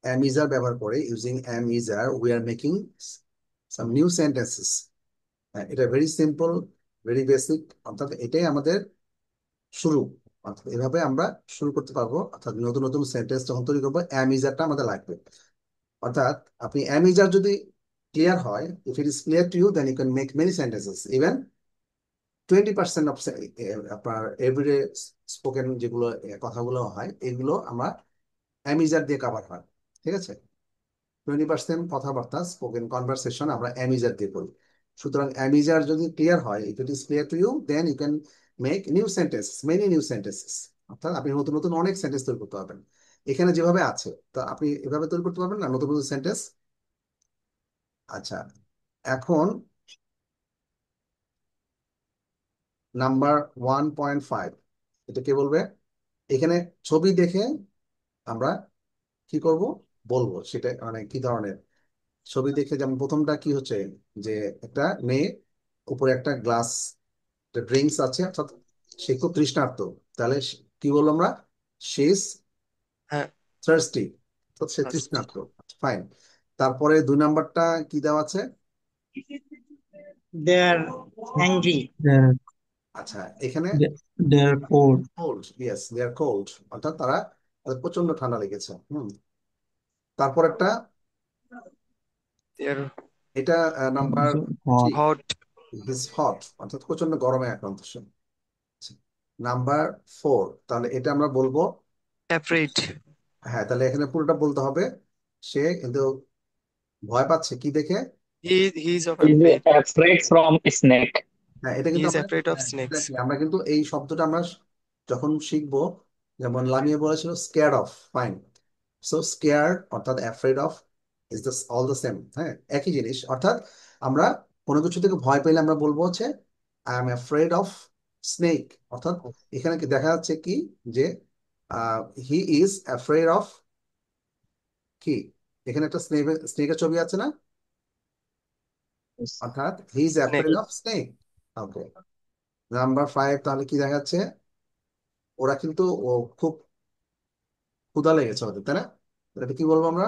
am is are ব্যবহার করে using am is are we are making some new sentences. এটা very simple, very basic, অর্থাৎ এটাই আমাদের শুরু। অর্থাৎ এভাবে আমরা শুরু করতে পারবো, অর্থাৎ নতুন নতুন সেন্টেন্স যখন তৈরি করবো am is are টা আমাদের লাগবে। অর্থাৎ আপনি am is are যদি ক্লিয়ার হয়, if it is clear to you then you can make many sentences, even 20% of আপনার এভরিডে স্পোকেন যেগুলো কথাগুলো হয় এগুলো আমরা অ্যামিজার দিয়ে কাভার হয়। ঠিক আছে, 20% কথাবার্তা স্পোকেন কনভারসেশন আমরা অ্যামিজার দিয়ে করি। সুতরাং অ্যামিজার যদি ক্লিয়ার হয়, if it is clear to you then you can make new sentences, many new sentences. অর্থাৎ আপনি নতুন নতুন অনেক সেন্টেন্স তৈরি করতে পারবেন। এখানে যেভাবে আছে তা আপনি এভাবে তৈরি করতে পারবেন না নতুন নতুন সেন্টেন্স। আচ্ছা, এখন নাম্বার 1.5, এটা কে বলবে? এখানে ছবি দেখে আমরা কি করব বলবো, সেটা মানে কি ধরনের ছবি দেখে। যেমন প্রথমটা কি হচ্ছে যে একটা মেয়ে, উপরে একটা গ্লাস ড্রিঙ্কস আছে, অর্থাৎ সে খুব তৃষ্ণার্ত। তাহলে কি বলবো আমরা? সে ইজ হ্যাঁ, থার্স্টি, তো সে thirsty. তৃষ্ণার্ত। ফাইন। তারপরে 2 নাম্বারটা কি দেওয়া আছে? They are angry. They're আচ্ছা, এখানে they're cold. Cold, yes they are cold, অর্থাৎ তাদের প্রচন্ড ঠান্ডা লেগেছে। তারপর একটা, They're এটা number Hot. hot, is hot, অর্থাৎ প্রচন্ড গরমে আক্রান্ত সে। নাম্বার 4, তাহলে এটা আমরা বলবো, afraid. হ্যাঁ তাহলে এখানে পুরোটা বলতে হবে। সে কিন্তু ভয় পাচ্ছে কি দেখে? He's Is afraid. afraid from snake. হ্যাঁ, এটা He কিন্তু is আমরা afraid of snakes. exactly, আমরা কিন্তু এই শব্দটা আমরা যখন শিখবো, যেমন লামিয়া বলেছিল scared of, fine. So scared অর্থাৎ afraid of is the all the same, হ্যাঁ একই জিনিস। অর্থাৎ আমরা কোনো কিছু থেকে ভয় পেলে আমরা বলবো হচ্ছে I am afraid of snake. অর্থাৎ এখানে কি দেখা যাচ্ছে কি যে হি ইজ অ্যাফ্রেড অফ কি, এখানে একটা স্নেকের ছবি আছে না, Yes. অর্থাৎ he is Snake. Afraid of snake. Okay, number 5, তাহলে কি দেখাচ্ছে? ওরা কিন্তু খুব ক্ষুধা লেগেছে ওদের, তাই না? এটা কি বলবো আমরা?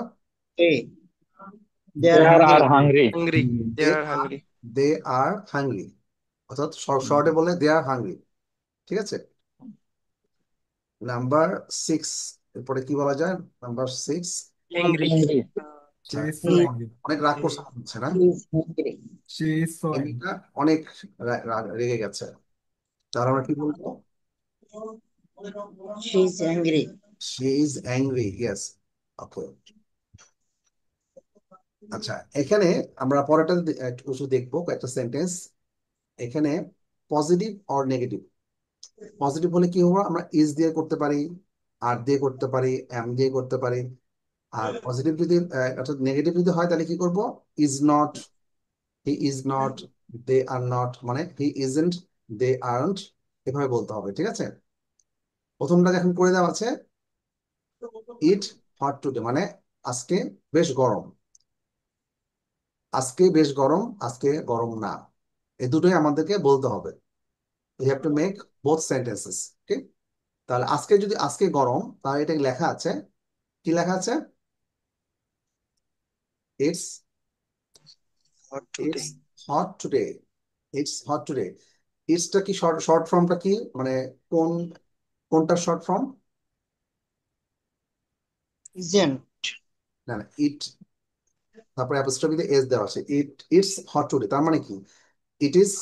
They They are are hungry. hungry. Hungry. They they are are hungry. They are hungry, অর্থাৎ শর্টে বলে দে আর হাংরি। ঠিক আছে, নাম্বার 6, এরপরে কি বলা যায়? Number 6, Angry. Angry. She is so He angry. অনেক রাগ করছে হচ্ছে না, is hungry. She is so angry. এমনিটা অনেক রেগে গেছে। তাহলে আমরা কি বলবো? She is angry. She is angry, yes. Okay, আচ্ছা এখানে আমরা পরেরটা একটু দেখবো কয়েকটা সেন্টেন্স। এখানে পজিটিভ অর নেগেটিভ। পজিটিভ হলে কি হবো? আমরা ইজ দিয়ে করতে পারি, আর দিয়ে করতে পারি, এম দিয়ে করতে পারি। আর পজিটিভ যদি অর্থাৎ নেগেটিভ যদি হয় তাহলে কি করব? Is not, he is not, they are not, মানে হি ইজন্ট, দে আরন্ট, এভাবে বলতে হবে। ঠিক আছে, প্রথমটা এখন করে দেওয়া আছে ইট হট টুডে, মানে আজকে বেশ গরম। আজকে বেশ গরম, আজকে গরম না, এই দুটোই আমাদেরকে বলতে হবে। You have to make both sentences. Okay, তাহলে আজকে যদি আজকে গরম, তাহলে এটা লেখা আছে, কি লেখা আছে? It's Hot it's today. Hot today, it's hot today. ইটসটা কি শর্ট ফর্মটা কি, মানে কোনটা শর্ট ফর্ম? Isn't. না না, ইট তারপরে অ্যাপোস্ট্রফিতে এস দেওয়া আছে। ইটস হট টুডে, তার মানে কি? It is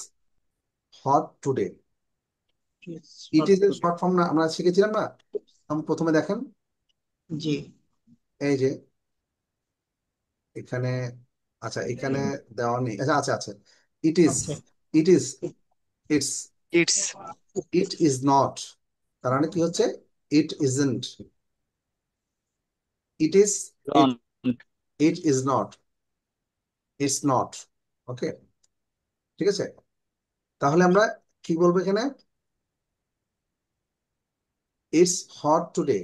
hot today. It's it hot is এর today. শর্ট ফর্ম না আমরা শিখেছিলাম না? প্রথমে দেখেন, জি। এই যে এখানে, আচ্ছা এখানে দেওয়া নেই, আচ্ছা আচ্ছা আচ্ছা, ইট ইজ, আচ্ছা। It is, it's, It's it is not, তার মানে কি হচ্ছে? It isn't, it is, it, Don't. It is not, it's not. Okay, ঠিক আছে, তাহলে আমরা কি বলবো এখানে? ইটস হট টুডে,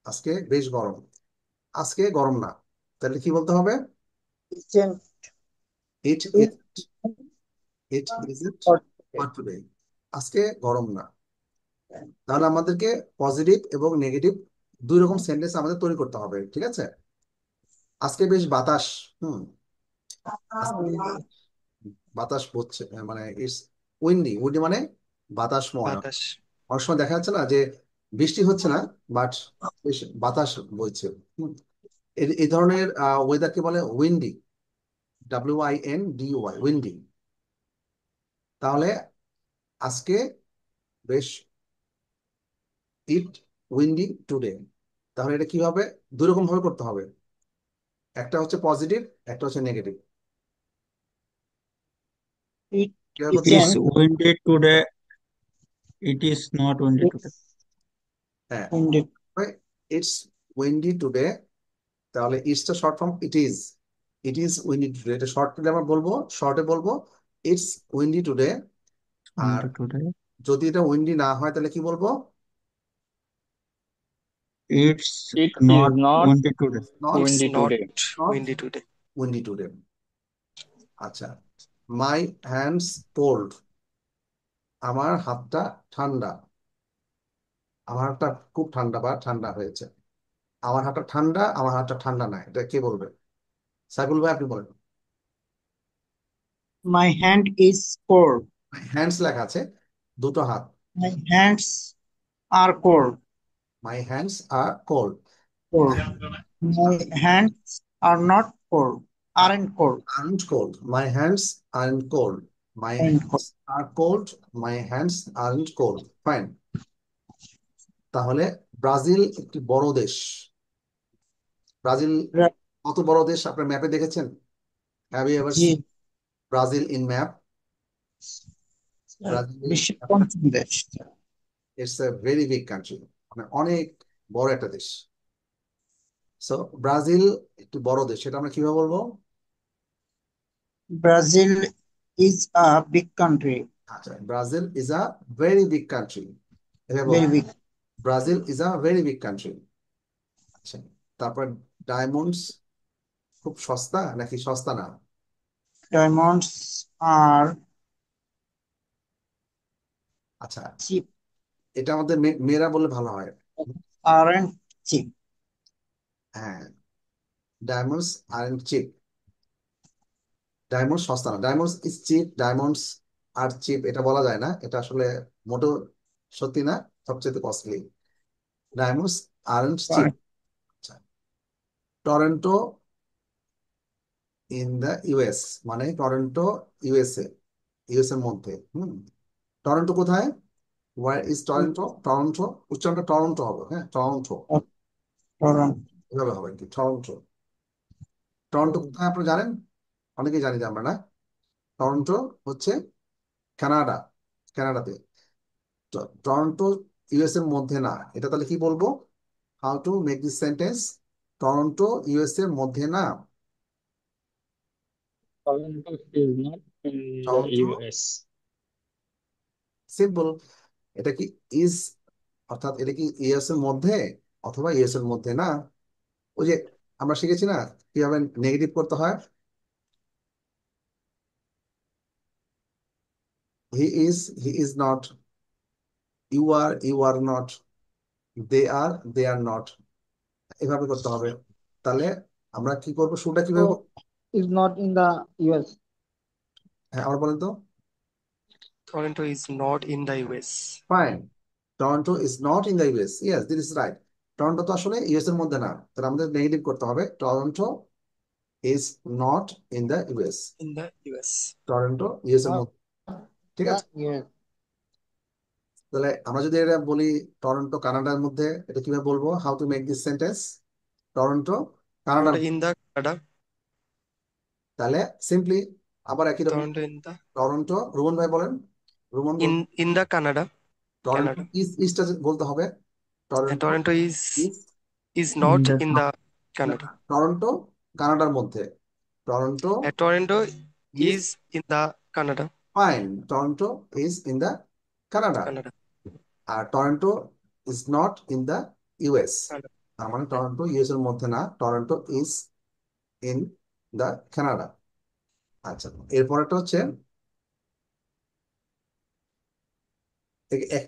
আজকে বেশ গরম, আজকে গরম না, তাহলে কি বলতে হবে? Isn't. It is, It it isn't hot today. Hot today, আজকে গরম না। তাহলে আমাদেরকে পজিটিভ এবং নেগেটিভ দুই রকম সেন্টেন্স আমাদের তৈরি করতে হবে, ঠিক আছে? আজকে বেশ বাতাস, হুম, আজকে বাতাস বইছে, মানে ইটস উইন্ডি। উইন্ডি মানে বাতাসময়। বাতাস। অনেক সময় দেখা যাচ্ছে না যে বৃষ্টি হচ্ছে না, বাট বেশ বাতাস বইছে। হুম, এই ধরনের ওয়েদারকে বলে উইন্ডি, WINDY, উইন্ডি। তাহলে আজকে বেশ ইট উইন্ডি টুডে। তাহলে এটা কিভাবে, দুই রকম ভাবে করতে হবে, একটা হচ্ছে পজিটিভ, একটা হচ্ছে নেগেটিভ। It কিভাবে It করতে is হবে? isn't. windy today. It is not windy today. It's হ্যাঁ, windy. It's windy today. তাহলে ইটসটা short form it is windy today. এটা শর্ট করে আমরা বলবো, শর্টে বলবো ইটস উইন্ডি টুডে। আর Windy today. যদি এটা উইন্ডি না হয় তাহলে কি বলবো? It's It not is not windy today. Not It's windy not today. Not windy today. Windy today. আচ্ছা, মাই হ্যান্ডস কোল্ড, আমার হাতটা ঠান্ডা। আমার হাতটা খুব ঠান্ডা বা ঠান্ডা হয়েছে। আমার হাতটা ঠান্ডা, আমার হাতটা ঠান্ডা না, এটা কে বলবে? সাইফুল ভাই আপনি বলেন। My hand is cold. Hands লেখা আছে, দুটো হাত। My hands are cold. My hands R cold. Cold. My hands are not cold. Aren't cold. aren't cold. My hands aren't cold. My Aren't hands cold. are cold. My hands aren't cold. Fine. তাহলে Brazil একটি বড় দেশ। Brazil Ra- কত বড় দেশ আপনার ম্যাপে দেখেছেন? হ্যাভ ইউ এভার জি, সিন ব্রাজিল ইন ম্যাপ? ব্রাজিল বিশ্বের পঞ্চম দেশ। It's a very big country, মানে অনেক বড় একটা দেশ। সো ব্রাজিল একটি বড় দেশ, সেটা আমরা কিভাবে বলবো? Brazil is a big country. আচ্ছা, Brazil is a very big country, এভাবে Very বলবো। big. Brazil is a very big country. আচ্ছা, তারপর ডায়মন্ডস খুব সস্তা নাকি সস্তা না? Diamonds are আচ্ছা, cheap. এটা আমাদের মেয়েরা বললে ভালো হয়। Aren't cheap. হ্যাঁ, ডায়মন্ডস আর চিপ। ডায়মন্ড সস্তা না, diamonds is cheap, diamonds are cheap এটা বলা যায় না, এটা আসলে মোটেও সত্যি না, সবচেয়ে costly. Diamonds are cheap. Right. আচ্ছা, টরন্টো ইন দ্য ইউএস, মানে টরন্টো ইউএসএ, ইউএস এর মধ্যে। টরন্টো কোথায়? Where is Toronto? টরন্টো উচ্চারণটা টরন্টো হবে, হ্যাঁ, টরন্টো Toronto. এভাবে হবে কি, টরন্টো। টরন্টো কোথায় আপনারা জানেন? অনেকেই জানি যে আমরা না। টরন্টো হচ্ছে কানাডা, কানাডাতে। টরন্টো ইউএস এর মধ্যে না, এটা তাহলে কি বলবো? How to make this sentence? Toronto US এর মধ্যে না। Toronto is not in the Toronto US. Simple. এটা কি ইজ, অর্থাৎ এটা কি ইউএস এর মধ্যে অথবা ইউএস এর মধ্যে না। ওই যে আমরা শিখেছি না কিভাবে নেগেটিভ করতে হয়। He is not, you are not, they are not, এভাবে করতে হবে। তাহলে আমরা কি করবো, শুরুটা কিভাবে So is not in the US. হ্যাঁ আবার বলেন তো। Toronto is not in the US. Fine, Toronto is not in the US, yes this is right. Toronto তো আসলে ইউএস এর মধ্যে না, তাহলে আমাদের নেগেটিভ করতে হবে, Toronto is not in the US. In the US. Toronto US এর Not মধ্যে, ঠিক the আছে? US. তাহলে আমরা যদি এটা বলি টরন্টো কানাডার মধ্যে, এটা কিভাবে বলবো? How to make this sentence? Toronto কানাডার, Toronto in the Canada. তাহলে সিম্পলি আবার একই রকম। Toronto in the Toronto, Ruman ভাই বলেন, রুমন বল। in the Canada. Toronto Canada. ইজটা বলতে হবে, Toronto Toronto is, is not That's in not. the Canada. Toronto কানাডার মধ্যে, Toronto Toronto is, is in the Canada. ফাইন, Toronto is in the Canada. Canada. আর Toronto is not in the US, Canada. তার মানে Toronto US এর মধ্যে না, Toronto is in the Canada. আচ্ছা, এরপরটা হচ্ছে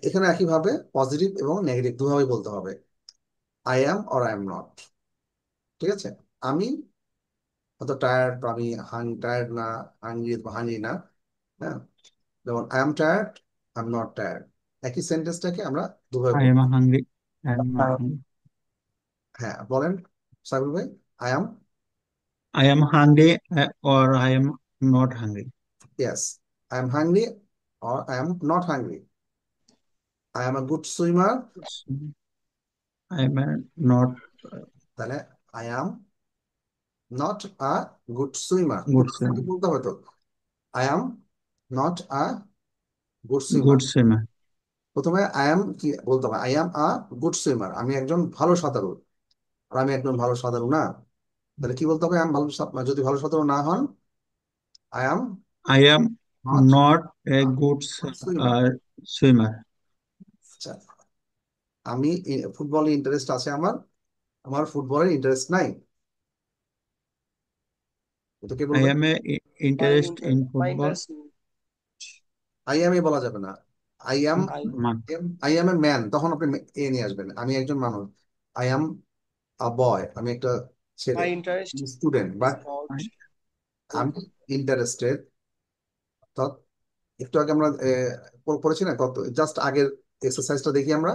এখানে একইভাবে পজিটিভ এবং নেগেটিভ দুভাবে বলতে হবে, I am or I am not. ঠিক আছে, আমি অত টায়ার্ড, আমি টায়ার্ড না, হাঙ্গি হাঙ্গি না। হ্যাঁ, যেমন I am tired, I am not tired, একই সেন্টেন্সটাকে আমরা দুভাবে আই এম বলবো। Hungry, I am not hungry. হ্যাঁ বলেন সাইবুল ভাই। I am, I am hungry or I am not hungry. Yes, I am hungry or I am not hungry. I am a good swimmer, So, I am not তাহলে I am not a good swimmer. good প্রথমে কি swimmer. বলতে হবে তো, I am not a good swimmer. Good swimmer. প্রথমে I am কি বলতে হবে, I am a good swimmer, আমি একজন ভালো সাঁতারু। আর আমি একজন ভালো সাঁতারু না, তাহলে কি বলতে হবে, আই এম ভালো যদি ভালো সাঁতারু না হন, I am I am not not a good swimmer. swimmer. আচ্ছা, আমি ফুটবলে ইন্টারেস্ট আছে আমার, আমার ফুটবলের ইন্টারেস্ট নাই, এটা কে I বলবে? am a interest in My football. interest. I am a বলা যাবে না, I am, I Man. I am a man, তখন আপনি এ নিয়ে আসবেন, আমি একজন মানুষ। আই অ্যাম আ বয়, আমি একটা ছেলে, my interest student. is but not আমি football. ইন্টারেস্টেড, একটু আগে আমরা পড়েছি না, কত জাস্ট আগের এক্সারসাইজটা দেখি আমরা,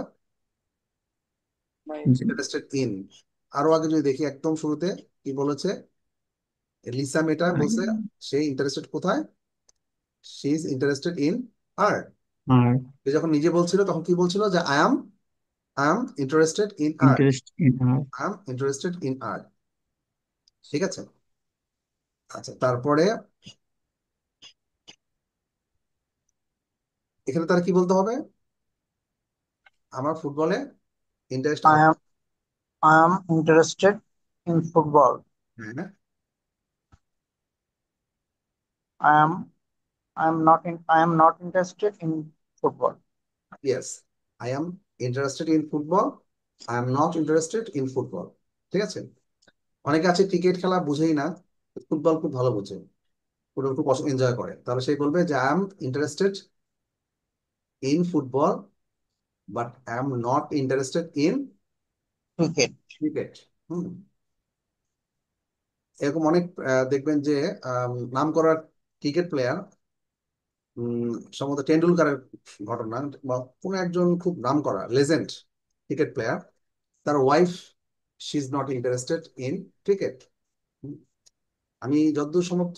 My ইন্টারেস্টেড ইন। আরো আগে যদি দেখি একদম শুরুতে কি বলেছে, লিসা মেটা I বলছে সে ইন্টারেস্টেড কোথায়, she is interested in art. are সে যখন নিজে বলছিল তখন কি বলছিল, যে I am interested in art, interested in art. I am interested in art. ঠিক আছে, আচ্ছা তারপরে এখানে তারা কি বলতে হবে, আমার ফুটবলে ইন্টারেস্ট I আছে। am I am interested in football. হ্যাঁ, I am I am not interested in football. Yes, I am interested in football, I am not interested in football. ঠিক আছে, অনেকে আছে ক্রিকেট খেলা বুঝেই না, ফুটবল খুব ভালো বুঝে, ফুটবল খুব এনজয় করে, তাহলে সেই বলবে যে I am interested in football but I am not interested in Cricket. Cricket. হুম, এরকম অনেক দেখবেন যে নাম করা ক্রিকেট প্লেয়ার, সম্ভবত টেন্ডুলকারের ঘটনা, বা কোনো একজন খুব নাম করা লেজেন্ড ক্রিকেট প্লেয়ার, তার wife, she is not interested in cricket. আমি যতদূর সম্ভব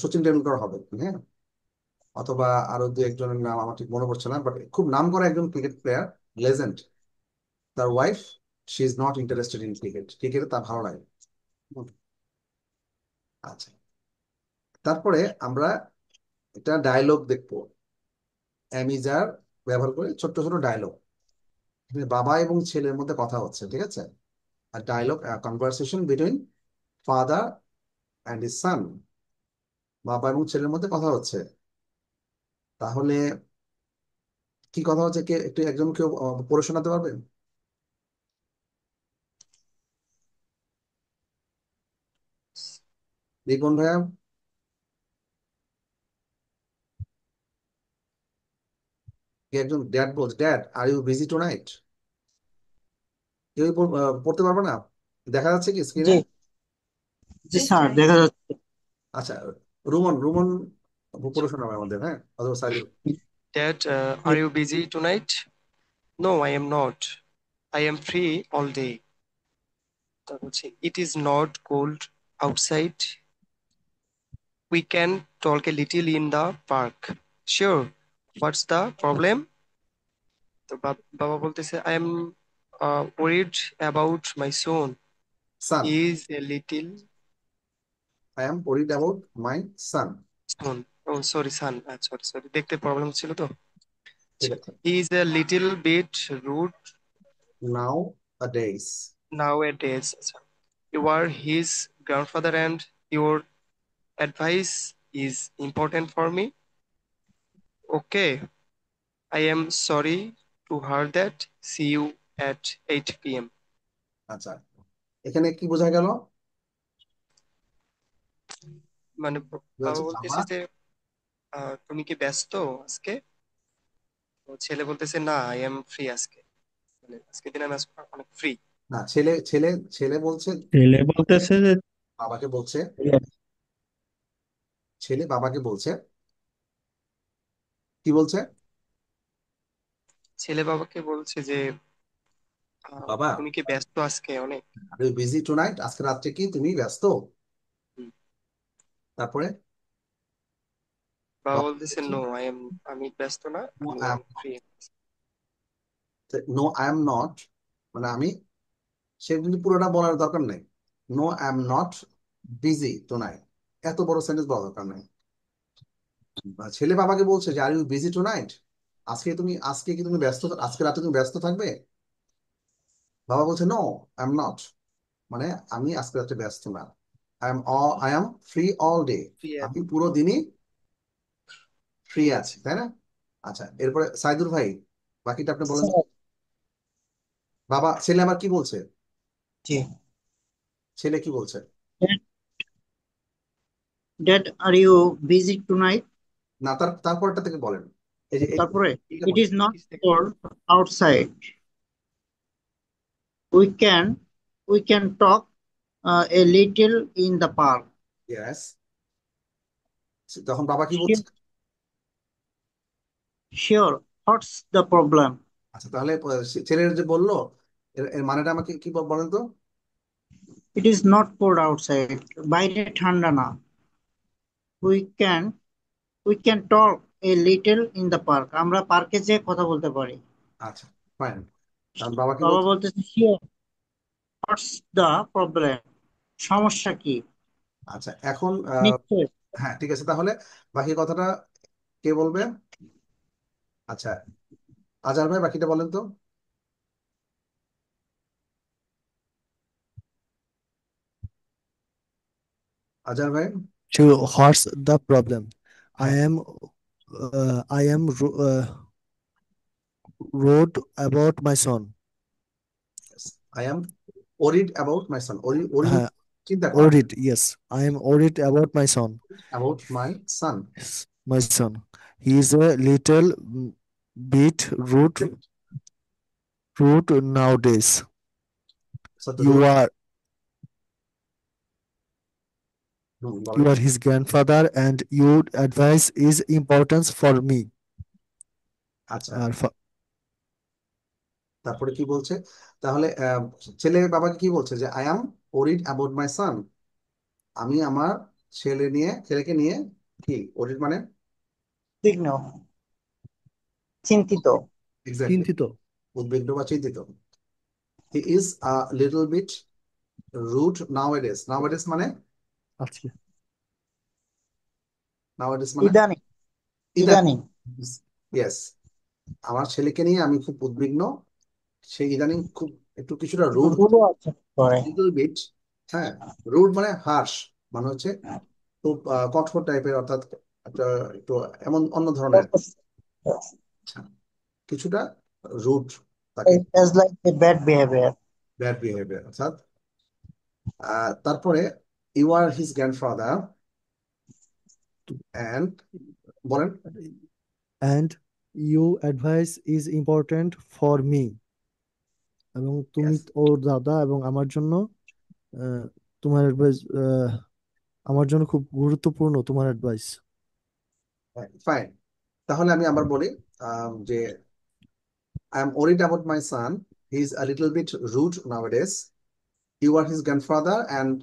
সচিন টেন্ডুলকার হবে, হ্যাঁ, অথবা আরো দু একজনের নাম আমার ঠিক মনে পড়ছে না, বাট খুব নাম করা একজন ক্রিকেট প্লেয়ার, লেজেন্ড, তার wife, she is not interested in cricket, ক্রিকেটে তার ভালো লাগে। হুম, আচ্ছা, তারপরে আমরা একটা ডায়লগ দেখবো, অ্যামিজার ব্যবহার করে ছোট্ট ছোট ডায়লগ। বাবা এবং ছেলের মধ্যে কথা হচ্ছে, ঠিক আছে, আর dialogue conversation between father and his son, বাবা এবং ছেলের মধ্যে কথা হচ্ছে। তাহলে কি কথা হচ্ছে, কে একটু একজন কেউ পড়ে শোনাতে পারবেন? রিপন ভাইয়া, কে একজন ড্যাড বলছে, dad are you busy tonight, কেউ পড়তে পারবে না? দেখা যাচ্ছে কি জি স্ক্রিনে? জি স্যার, দেখা যাচ্ছে। আচ্ছা, রুমন রুমন পড়ে শোনাবে আমাদের, হ্যাঁ, অথবা Saidul. Dad, are you busy tonight? No, I am not. I am free all day. তারপর হচ্ছে, it is not cold outside. We can talk a little in the park. Sure. What's the problem? তো বাবা বলতেছে, I am worried about my son. Son, He is a little I am worried about my son. son. Oh, sorry, son. Sorry. দেখতে প্রবলেম ছিল তো। ঠিক আছে, He is a little bit rude now a days. nowadays. You are his grandfather and your advice is important for me. Okay, I am sorry to hear that. See you at 8 p.m. আচ্ছা, এখানে কি বোঝা গেল? মানে বাবা বলছে বাবা, বলতেছে যে তুমি কি ব্যস্ত আজকে? তো ছেলে বলতেছে না, আই এম ফ্রি আজকে, মানে আজকে দিন আমি অনেক ফ্রি। না, ছেলে ছেলে ছেলে বলছে, ছেলে বলতেছে যে বাবাকে বলছে, ছেলে বাবাকে বলছে, কি বলছে? ছেলে বাবাকে বলছে যে বাবা, তুমি কি ব্যস্ত আজকে অনেক? Are you busy tonight? আজকে রাত্রে কি তুমি ব্যস্ত? হুম। তারপরে বাবা বলতেছে নো, আমি ব্যস্ত না, আমি free. No I am not, মানে আমি, সে কিন্তু পুরোটা বলার দরকার নেই। No I am not busy tonight, এত বড় সেন্টেন্স বলার দরকার নেই। ছেলে বাবাকে বলছে যে আর ইউ বিজি টুনাইট, আজকে কি তুমি ব্যস্ত, আজকে রাতে তুমি ব্যস্ত থাকবে? বাবা বলছে নো আই এম নট, মানে আমি আজকে রাতে ব্যস্ত না। I am free all day, free আমি পুরো দিনই ফ্রি আছি, তাই না? আচ্ছা, এরপরে সাইদুর ভাই, বাকিটা আপনি বলেন তো। বাবা, ছেলে আবার কি বলছে? জি। ছেলে কি বলছে? Dad, are you busy tonight? না, তারপরটা থেকে বলেন। এই যে তারপরে, এটা it is not cold outside. We can we can talk a little in the park. Yes, তখন বাবা কি বলছে? Sure. What's the problem? আচ্ছা, তাহলে ছেলের যে বললো, এর মানেটা আমাকে কি বলেন তো? It is not cold outside. বাইরে ঠান্ডা না। We can we can talk a little in the park. আমরা পার্কে যেয়ে কথা বলতে পারি। আচ্ছা, ফাইন। কারণ বাবা কি বাবা বলছে? বলতেছে sure. What's the problem? সমস্যা কি? আচ্ছা, এখন নিশ্চয়। হ্যাঁ, ঠিক আছে, তাহলে বাকি কথাটা কে বলবে? আচ্ছা, আজার ভাই, বাকিটা বলেন তো। আজার ভাই। So what's the problem? I হ্যাঁ, am worried about my son. I am worried about my son, worry worry হ্যাঁ, চিন্তা করা, worried. Yes, I am worried about my son. About my Son. Yes, my son. He is a little bit rude nowadays. So the You root, are বলেন। his grandfather, and your advice is important for me. আচ্ছা, আর তারপরে কি বলছে? তাহলে ছেলে বাবাকে কি বলছে যে I am worried about my son, আমি আমার ছেলেকে নিয়ে কি ওরিড মানে? উদ্বিগ্ন, চিন্তিত। এক্স্যাক্টলি, চিন্তিত। উদ্বিগ্ন বা চিন্তিত। He is a little bit rude nowadays. Nowadays মানে? আজকে নাওএডেজ মানে ইদানিং। ইদানিং। ইদানিং। ইয়েস, আমার ছেলেকে নিয়ে আমি খুব উদ্বিগ্ন, সে ইদানিং খুব একটু কিছুটা রুড, রুডও আছে করে। Little bit. হ্যাঁ, রুড মানে হার্শ, মানে হচ্ছে খুব কঠোর টাইপের, অর্থাৎ একটা একটু এমন অন্য ধরনের। আচ্ছা, কিছুটা রুড তাকে, As like a bad behavior. Bad behaviour, অর্থাৎ তারপরে you are his grandfather and, বলেন। and your advice is important for me. এবং তুমি Yes, ওর দাদা এবং আমার জন্য আহ, তোমার অ্যাডভাইস আমার জন্য খুব গুরুত্বপূর্ণ তোমার অ্যাডভাইস। ফাইন। তাহলে আমি আবার বলি যে I am worried about my son, he is a little bit rude nowadays, you are his grandfather and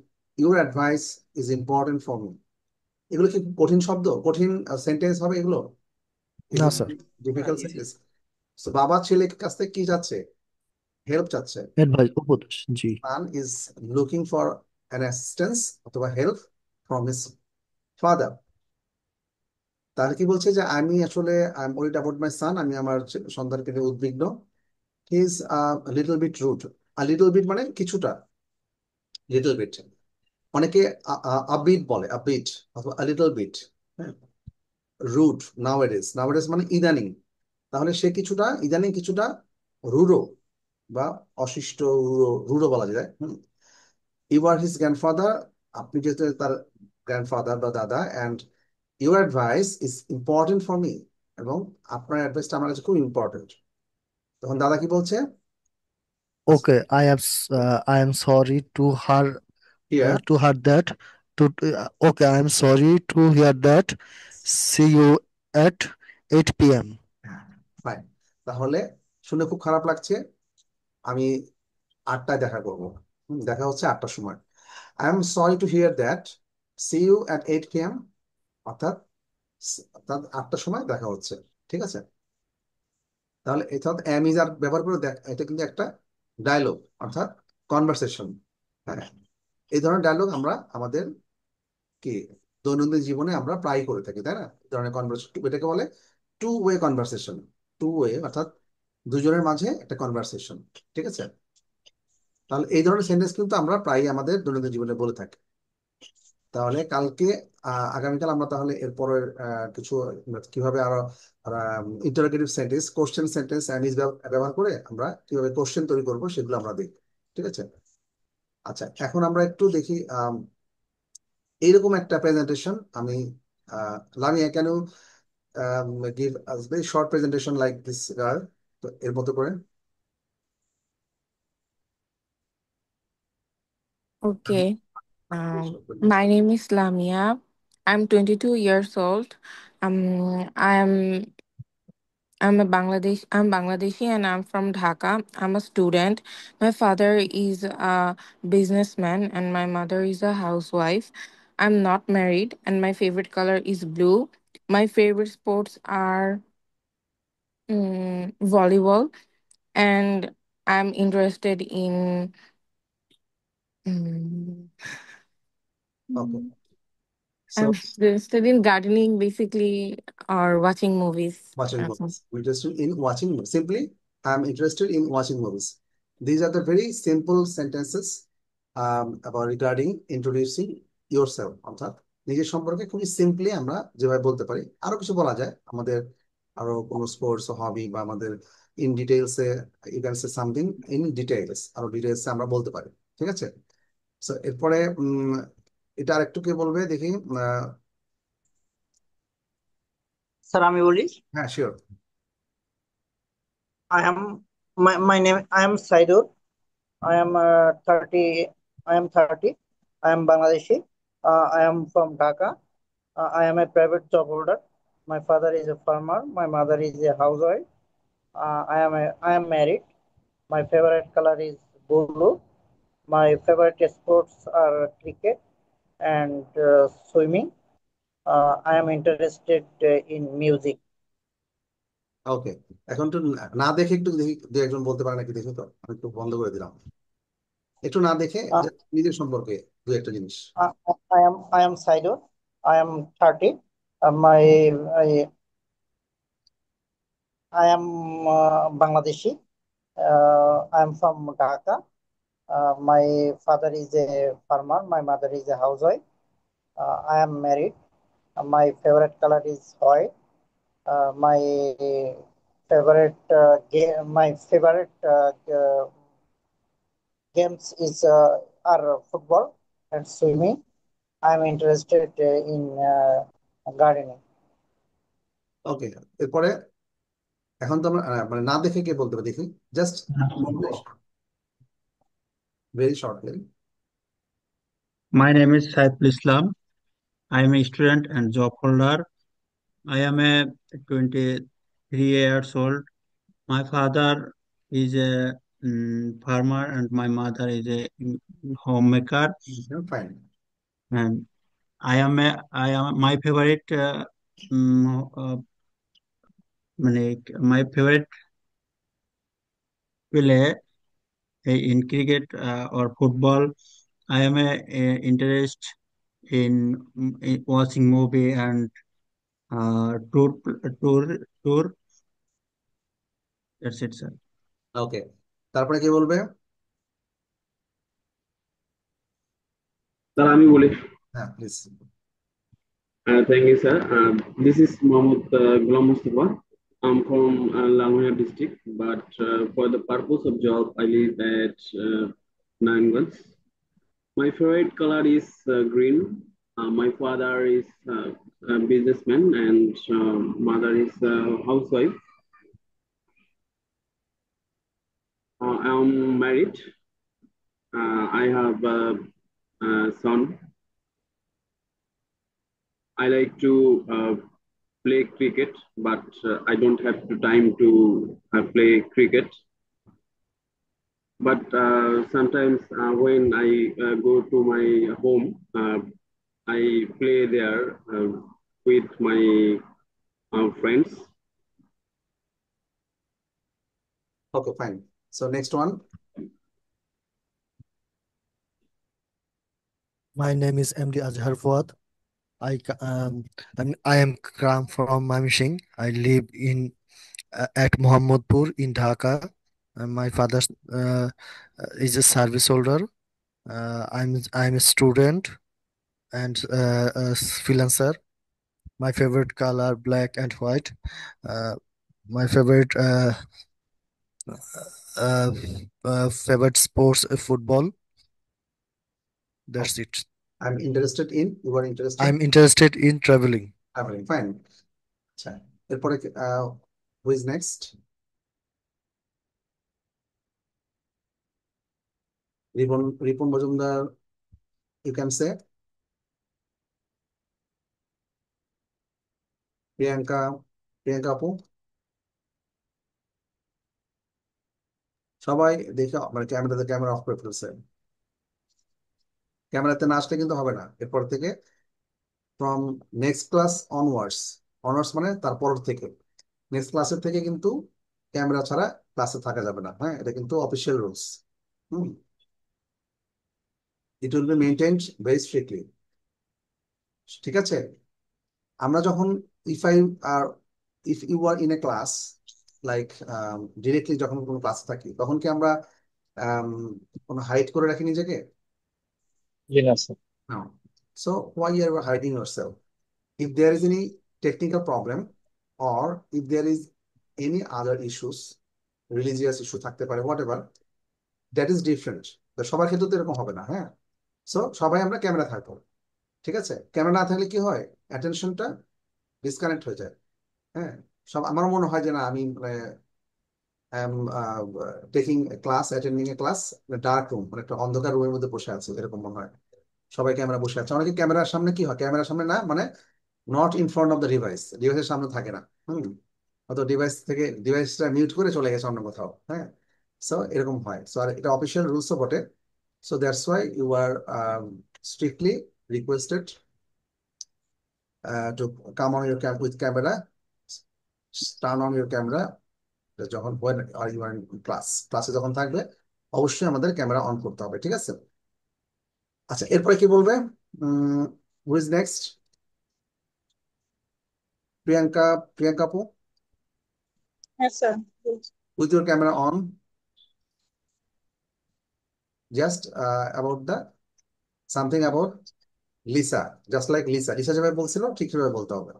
your advice is important for me. এগুলো কি কঠিন শব্দ, কঠিন সেন্টেন্স হবে এগুলো? না স্যার, ডিফিকাল্ট সেন্টেন্স। বাবা ছেলের কাছ থেকে কি চাচ্ছে? হেল্প চাচ্ছে। অ্যাডভাইস, উপদেশ, জি। Son is looking for an assistance অথবা হেল্প ফ্রম হিজ ফাদার। তাহলে কি বলছে যে আমি আসলে I am worried about my son, আমি আমার সন্তানকে নিয়ে উদ্বিগ্ন। He is little bit rude. Little bit মানে কিছুটা, লিটল বিট, অনেকে আবিট বলে, আবিট অথবা লিটল বিট। হ্যাঁ, রুড নাওএডেজ, নাওএডেজ মানে ইদানিং, তাহলে সে কিছুটা ইদানিং কিছুটা রুড়ো বা অশিষ্ট, রুড়ো রুড়ো বলা যায়। ইউ আর হিজ গ্র্যান্ডফাদার, আপনি যেহেতু তার গ্র্যান্ডফাদার বা দাদা, and your advice is important for me, এবং আপনার অ্যাডভাইসটা আমার কাছে খুব ইম্পর্টেন্ট। তখন দাদা কি বলছে? Okay, I am sorry to here hear that. Okay, I am sorry to hear that. See you at 8 p.m. Fine. তাহলে শুনে খুব খারাপ লাগছে, আমি 8টায় দেখা করবো। দেখা হচ্ছে 8টার সময়। I am sorry to hear that, see you at 8 p.m. অর্থাৎ 8টার সময় দেখা হচ্ছে, ঠিক আছে? তাহলে অর্থাৎ অ্যাম ইজ আর ব্যবহার করে দেখ, এটা কিন্তু একটা ডায়লগ অর্থাৎ কনভারসেশন। হ্যাঁ, এই ধরনের ডায়লগ আমরা আমাদের কি দৈনন্দিন জীবনে আমরা প্রায় করে থাকি, তাই না? এই ধরনের কনভারসেশন এটাকে বলে two way conversation. Two way অর্থাৎ দুজনের মাঝে একটা কনভারসেশন, ঠিক আছে? তাহলে এই ধরনের সেন্টেন্স কিন্তু আমরা প্রায়ই আমাদের দৈনন্দিন জীবনে বলে থাকি। তাহলে কালকে আগামীকাল আমরা তাহলে এরপরের কিছু কিভাবে আরো interrogative sentence, question sentence amidst ব্যবহার করে আমরা কিভাবে কোশ্চেন তৈরি করবো সেগুলো আমরা দেখব, ঠিক আছে? আচ্ছা, এখন আমরা একটু দেখি এইরকম একটা প্রেজেন্টেশন আমি Lamia, can you give a very short presentation like this girl, তো এর মতো করে। Okay. My name is Lamia. I'm 22 years old. Um, I'm Bangladeshi and I'm from Dhaka. I'm a student. My father is a businessman and my mother is a housewife. I'm not married and my favorite color is blue. My favorite sports are volleyball and I'm interested in mm, okay, so I'm interested in gardening basically or watching movies. watching Also. movies. Interested in watching movies. Simply, I'm interested in watching movies. These are the very simple sentences about regarding introducing yourself. অর্থাৎ নিজের সম্পর্কে খুবই simply আমরা যেভাবে বলতে পারি, আরো কিছু বলা যায় আমাদের, আরো কোনো স্পোর্টস হবি বা আমাদের in details A you can say something in details, আরো ডিটেইলস আমরা বলতে পারি, ঠিক আছে? সো এরপরে এটা আরেকটু কে বলবে দেখি? স্যার আমি বলি। হ্যাঁ, sure. I am my name. I am Saidur. I am 30. I am 30. I am Bangladeshi. I am from Dhaka. I am a private job holder. My father is a farmer. My mother is a housewife. I am married. My favorite color is blue. My favorite sports are cricket and swimming. I am interested in music. ওকে, এখন একটু না দেখে একটু দেখি দু একজন বলতে পারে নাকি দেখি, তো আমি একটু বন্ধ করে দিলাম। একটু না দেখে Uh, just নিজের সম্পর্কে দু একটা জিনিস। I am Saidur. I am 30. I am Bangladeshi. I am from Dhaka. My father is a farmer. My mother is a housewife. I am married. My favorite color is white. My favorite games is are football and swimming. I am interested in gardening. ওকে, এরপরে এখন তো আমরা মানে না দেখে কে বলতে পারি দেখি, just very shortly. My name is Saiful Islam. I am a student and job holder. I am a 23 years old. My father is a farmer and my mother is a homemaker. Fine. And I am my favorite মানে my favorite play in cricket or football. I am a interest in watching movie and tour tour. That's it, sir. ওকে, তারপরে কে বলবে? Sir আমি বলি। হ্যাঁ, please. Thank you, sir. This is Mohammad Ghulam Mustafa. I'm from Lalmia district, but for the purpose of job, I live at Nayanganj. My favorite color is green. My father is a businessman and mother is a housewife. I am married. I have a son. I like to play cricket, but I don't have the time to play cricket. But sometimes when I go to my home, I play there with my friends. Okay, fine. So next one. My name is MD Azhar Fuad. I am Kram from Mymensingh. I live at Mohammadpur in Dhaka. My father is a service holder. I'm a student and a freelancer. My favorite color black and white. My uh, favorite sports football. That's it. I'm interested in, you are interested? I'm interested in traveling. Traveling, fine. আচ্ছা এরপরে who is next? Ripon Majumdar, you can say. Priyanka আপু, সবাই দেখে মানে camera off করে ফেলছে। ক্যামেরাতে না আসলে কিন্তু হবে না। এরপর থেকে ফ্রম নেক্সট ক্লাস অনওয়ার্ডস মানে তারপর থেকে নেক্সট ক্লাসের থেকে কিন্তু ক্যামেরা ছাড়া ক্লাসে থাকা যাবে না। হ্যাঁ, এটা কিন্তু official rules. It will be maintained very strictly. ঠিক আছে? আমরা যখন if you are in a class like directly যখন কোনো ক্লাসে থাকি তখন কি আমরা কোনো হাইড করে রাখি নিজেকে? Yes, sir. No. So why you are hiding yourself? If there is any technical problem or if there is any other issues, religious issue থাকতে পারে, whatever, that is different. তো সবার ক্ষেত্রে তো এরকম হবে না। হ্যাঁ, সো সবাই আমরা ক্যামেরা থাকবো। ঠিক আছে? ক্যামেরা না থাকলে কি হয়, অ্যাটেনশনটা ডিসকানেক্ট হয়ে যায়। হ্যাঁ, আমার মনে হয় যে না আমি am taking a class, attending a class in a dark room, মানে একটা অন্ধকার রুমের মধ্যে বসে আছে, এরকম মনে হয়। সবাই ক্যামেরা বসে আছে। অনেকে ক্যামেরার সামনে কি হয়, ক্যামেরার সামনে না মানে not in front of the ডিভাইসের সামনে থাকে না। হয়তো ডিভাইসটা মিউট করে চলে গেছে অন্য কোথাও। হ্যাঁ, সো এরকম হয়। সো আর এটা অফিসিয়াল রুলসও বটে। So that's why you are strictly requested to come on your with camera, turn on your camera যখন when are you are in ক্লাসে যখন থাকবে অবশ্যই আমাদের ক্যামেরা অন করতে হবে। ঠিক আছে? আচ্ছা, এরপরে কি বলবে? Who is next? প্রিয়াঙ্কা আপু, Yes, sir. with your camera on, just about the something about Lisa, just like Lisa যেভাবে বলছিল ঠিক সেভাবে বলতে হবে।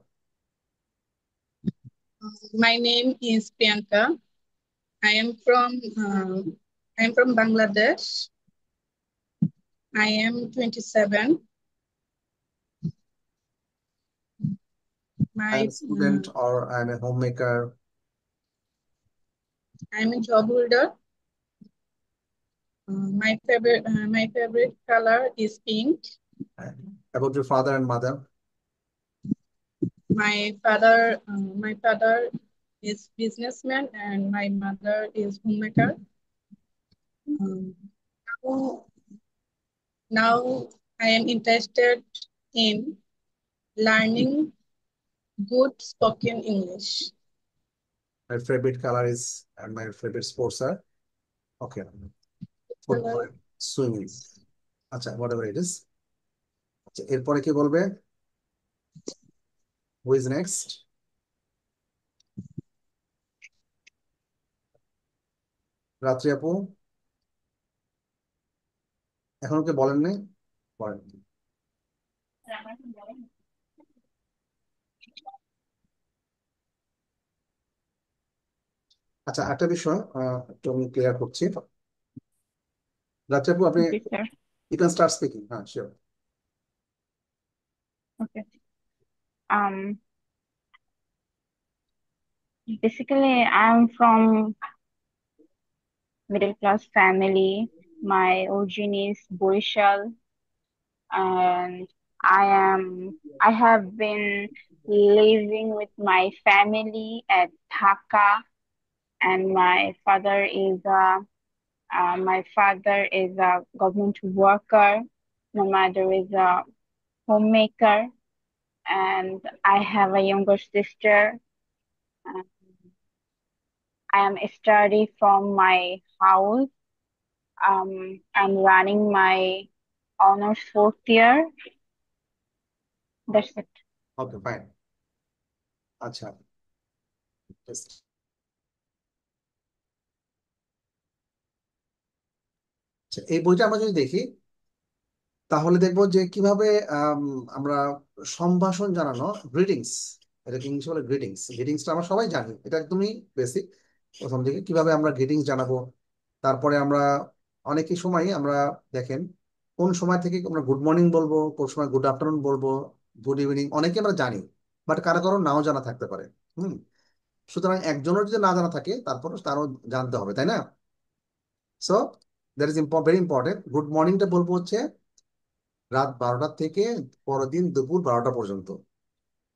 My name is Priyanka. I am from Bangladesh. I am 27. I'm a student or I'm a homemaker. I'm a job holder. My favorite color is pink. About your father and mother? My father is businessman and my mother is homemaker. Now I am interested in learning good spoken English. My favorite color is and my favorite sports are okay, football, swimming. আচ্ছা, whatever it is. আচ্ছা, এরপরে কি বলবে? Who is next? রাত্রি আপু, এখন ওকে বলেন নাই? বলেন। আচ্ছা, একটা বিষয় একটু আমি ক্লিয়ার করছি। রাত্রি আপু, আপনি Okay, sir. you can start speaking. Sure. Okay. Um, Basically, I'm from middle class family. My origin is Borishal, and I have been living with my family at Dhaka, and my father is a government worker. My mother is a homemaker, and I have a younger sister. And I am study from my house. I'm running my honors fourth year. That's it. Okay fine. আচ্ছা, just আচ্ছা, এই বইটা আমরা যদি দেখি তাহলে দেখবো যে কিভাবে আম, আমরা সম্ভাষণ জানানো, গ্রিটিংস, এটাকে ইংলিশ বলে গ্রিটিংস। গ্রিটিংসটা আমরা সবাই জানি, এটা একদমই বেসিক। প্রথম দিকে কিভাবে আমরা গ্রিটিংস জানাবো, তারপরে আমরা অনেকই সময় আমরা দেখেন কোন সময় থেকে আমরা গুড মর্নিং বলবো, কোন সময় গুড আফটারনুন বলবো, গুড ইভিনিং, অনেকে আমরা জানি, বাট কারো কারো নাও জানা থাকতে পারে। হুম, সুতরাং একজনের যদি না জানা থাকে তারপর তারও জানতে হবে, তাই না? So that is very important. Good মর্নিংটা বলবো হচ্ছে রাত 12টা থেকে পরের দিন দুপুর 12টা পর্যন্ত,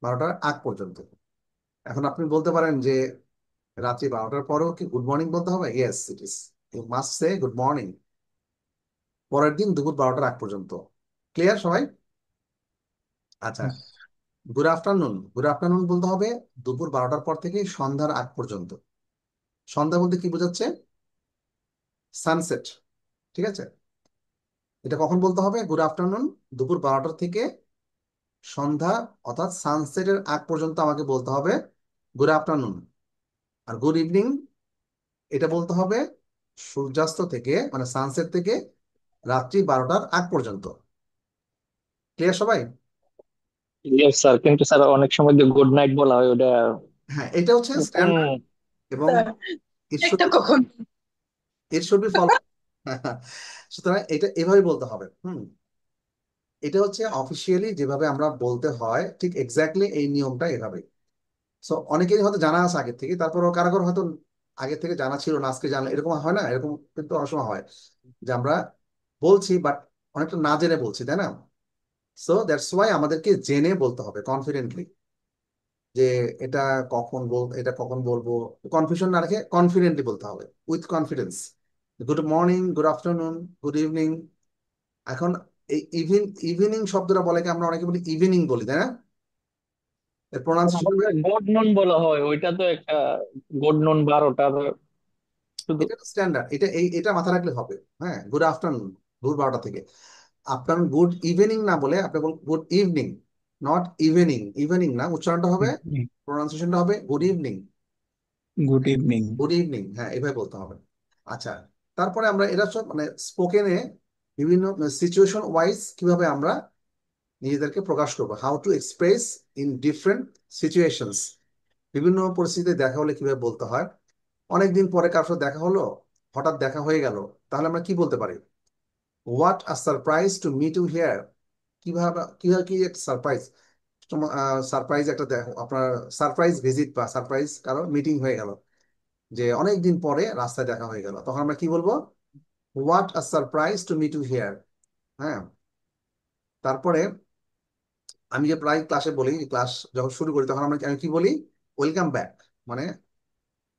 12টার আগ পর্যন্ত। এখন আপনি বলতে পারেন যে রাত্রি 12টার পরেও কি গুড মর্নিং বলতে হবে? Yes, it is, you must say good morning পরের দিন দুপুর 12টার আগ পর্যন্ত। ক্লিয়ার সবাই? আচ্ছা, গুড আফটারনুন, গুড আফটারনুন বলতে হবে দুপুর 12টার পর থেকে সন্ধ্যার আগ পর্যন্ত। সন্ধ্যা বলতে কি বোঝাচ্ছে? সানসেট, ঠিক আছে? এটা কখন বলতে হবে? গুড আফটারনুন দুপুর 12টা থেকে সন্ধ্যা অর্থাৎ সানসেটের আগ পর্যন্ত আমাকে বলতে হবে গুড আফটারনুন। আর গুড ইভিনিং এটা বলতে হবে সূর্যাস্ত থেকে, মানে সানসেট থেকে রাত্রি 12টার আগ পর্যন্ত। ক্লিয়ার সবাই? ইয়েস স্যার, কিন্তু স্যার অনেক সময় যে গুড নাইট বলা হয় ওটা হ্যাঁ, এটা হচ্ছে কোন স্ট্যান্ডার্ড এবং ইট শুড কখন ইট শুড বি ফলো। সুতরাং এটা এভাবে বলতে হবে। এটা হচ্ছে অফিসিয়ালি যেভাবে আমরা বলতে হয়, ঠিক এক্স্যাক্টলি এই নিয়মটা এভাবে। সো অনেকেরই হয়তো জানা আছে আগে থেকে, তারপরও কারো কারো হয়তো আগে থেকে জানা ছিল না, আজকে জানলে, এরকম হয় না? এরকম কিন্তু অনেক সময় হয় যে আমরা বলছি বাট অনেকটা না জেনে বলছি, তাই না? সো দ্যাটস ওয়াই আমাদেরকে জেনে বলতে হবে কনফিডেন্টলি যে এটা এটা কখন বলবো, কনফিউশন না রেখে কনফিডেন্টলি বলতে হবে, with confidence. Good morning, good afternoon, good evening. এখন এই ইভিনিং শব্দটা বলে কি আমরা অনেকে বলি ইভিনিং বলি, তাই না? এর প্রোনাউন্সিয়েশন আমাদের গুড নুন বলা হয়, ওইটা তো একটা গুড নুন 12টার শুধু। এটা স্ট্যান্ডার্ড, এটা মাথা রাখলে হবে। হ্যাঁ, গুড আফটারনুন ভোর 12টা থেকে। আফটারনুন গুড ইভিনিং না বলে আপনি বলুন good evening, not evening. Evening না, উচ্চারণটা হবে, প্রোনাউন্সিয়েশনটা হবে good evening. Good evening. Good evening, হ্যাঁ, এভাবে বলতে হবে। আচ্ছা, তারপরে আমরা এটা সব মানে স্পোকেনে বিভিন্ন সিচুয়েশন ওয়াইজ কিভাবে আমরা নিজেদেরকে প্রকাশ করবো, how to express in different situations. বিভিন্ন পরিস্থিতিতে দেখা হলে কিভাবে বলতে হয়। অনেকদিন পরে কারোর সাথে দেখা হলো, হঠাৎ দেখা হয়ে গেল, তাহলে আমরা কি বলতে পারি? What a surprise to meet you here. কিভাবে কিভাবে কি একটা সারপ্রাইজ, সারপ্রাইজ একটা আপনার সারপ্রাইজ ভিজিট বা সারপ্রাইজ কারো মিটিং হয়ে গেল, যে অনেকদিন পরে রাস্তায় দেখা হয়ে গেল, তখন আমরা কি বলবো? What a surprise to meet you here. হ্যাঁ, তারপরে আমি যে প্রায় ক্লাসে বলি, ক্লাস যখন শুরু করি তখন আমি কি বলি? ওয়েলকাম ব্যাক, মানে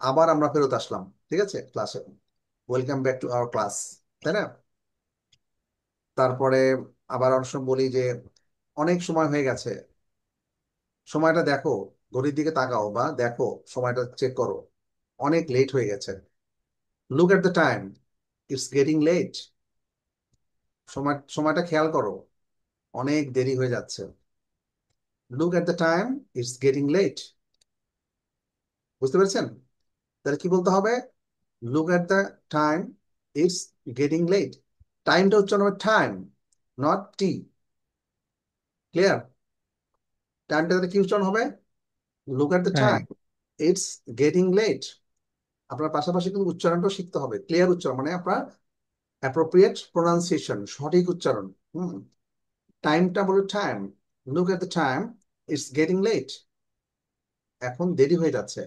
আবার আমরা ফেরত আসলাম, ঠিক আছে, ক্লাসে। Welcome back to our class, তাই না? তারপরে আবার অনেক সময় বলি যে অনেক সময় হয়ে গেছে, সময়টা দেখো, ঘড়ির দিকে তাকাও বা দেখো, সময়টা চেক করো, অনেক লেট হয়ে গেছে। Look at the time, it's getting late. সময়টা খেয়াল করো, অনেক দেরি হয়ে যাচ্ছে। Look at the time, it's getting late. বুঝতে পেরেছেন? তাহলে কি বলতে হবে? Look at the time, it's getting late. টাইমটা উচ্চারণ হবে টাইম, নট টি। ক্লিয়ার? টাইমটা কি উচ্চারণ হবে? লুক এট দ্য হ্যাঁ, টাইম, ইটস গেটিং লেট। আপনার পাশাপাশি কিন্তু উচ্চারণটা শিখতে হবে, ক্লিয়ার উচ্চারণ, মানে আপনার অ্যাপ্রোপ্রিয়েট প্রোনাউন্সিয়েশন, সঠিক উচ্চারণ। টাইমটা বলে time, look at the time, it's getting late. এখন দেরি হয়ে যাচ্ছে।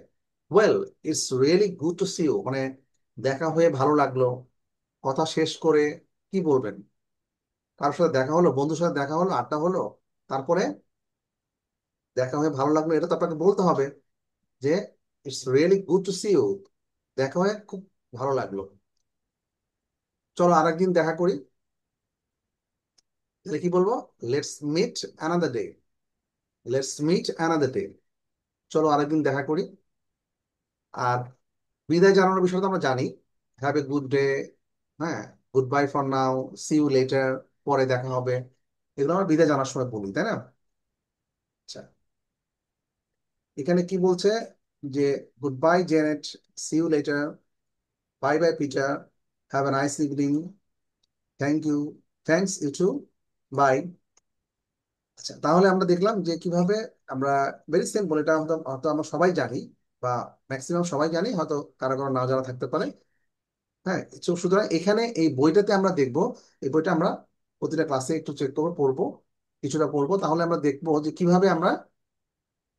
Well, it's really good to see you, মানে দেখা হয়ে ভালো লাগলো। কথা শেষ করে কি বলবেন? কারোর সাথে দেখা হলো, বন্ধুর সাথে দেখা হলো, আড্ডা হলো, তারপরে দেখা হয়ে ভালো লাগলো, এটা তো আপনাকে বলতে হবে যে it's really good to see you, দেখা হয়ে খুব ভালো লাগলো, চলো আরেকদিন দেখা করি। তাহলে কি বলবো? Let's meet another day. Let's meet another day, চলো আরেকদিন দেখা করি। আর বিদায় জানানোর বিষয়টা তো আমরা জানি, হ্যাভ এ গুড ডে, হ্যাঁ, goodbye for now, see you later, পরে দেখা হবে, এগুলো আমরা বিদায় জানার সময় বলি, তাই না? আচ্ছা, এখানে কি বলছে যে goodbye Janet, see you later, bye bye Peter, have a nice evening, thank you, thanks you too, bye. আচ্ছা, তাহলে আমরা দেখলাম যে কিভাবে আমরা, ভেরি সিম্পল, এটা হয়তো হয়তো আমরা সবাই জানি বা ম্যাক্সিমাম সবাই জানি, হয়তো কারো কারো নাও জানা থাকতে পারে। হ্যাঁ, সুতরাং এখানে এই বইটাতে আমরা দেখব, এই বইটা আমরা প্রতিটা ক্লাসে একটু চেক করবো, পড়বো, কিছুটা পড়বো, তাহলে আমরা দেখবো যে কিভাবে আমরা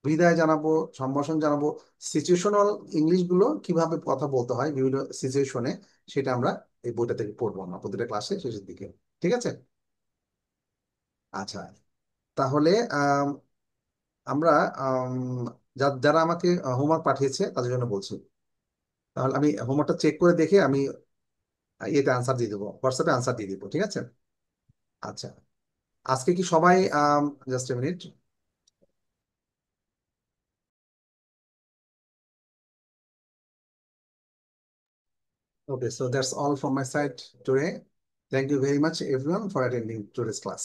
বিদায় জানাবো, সম্ভাষণ জানাবো, সিচুয়েশনাল ইংলিশ গুলো কিভাবে কথা বলতে হয় বিভিন্ন সিচুয়েশনে, সেটা আমরা এই বইটা থেকে পড়বো আমরা প্রতিটা ক্লাসে শেষের দিকে। ঠিক আছে? আচ্ছা, তাহলে আমরা যারা আমাকে হোমওয়ার্ক পাঠিয়েছে তাদের জন্য বলছি, তাহলে আমি হোমওয়ার্কটা চেক করে দেখে আমি ইয়েতে আনসার দিয়ে দেবো, হোয়াটসঅ্যাপে আনসার দিয়ে দেবো, ঠিক আছে? আচ্ছা, আজকে কি সবাই, just a minute, okay, so that's all from my side today. Thank you very much everyone for attending today's class.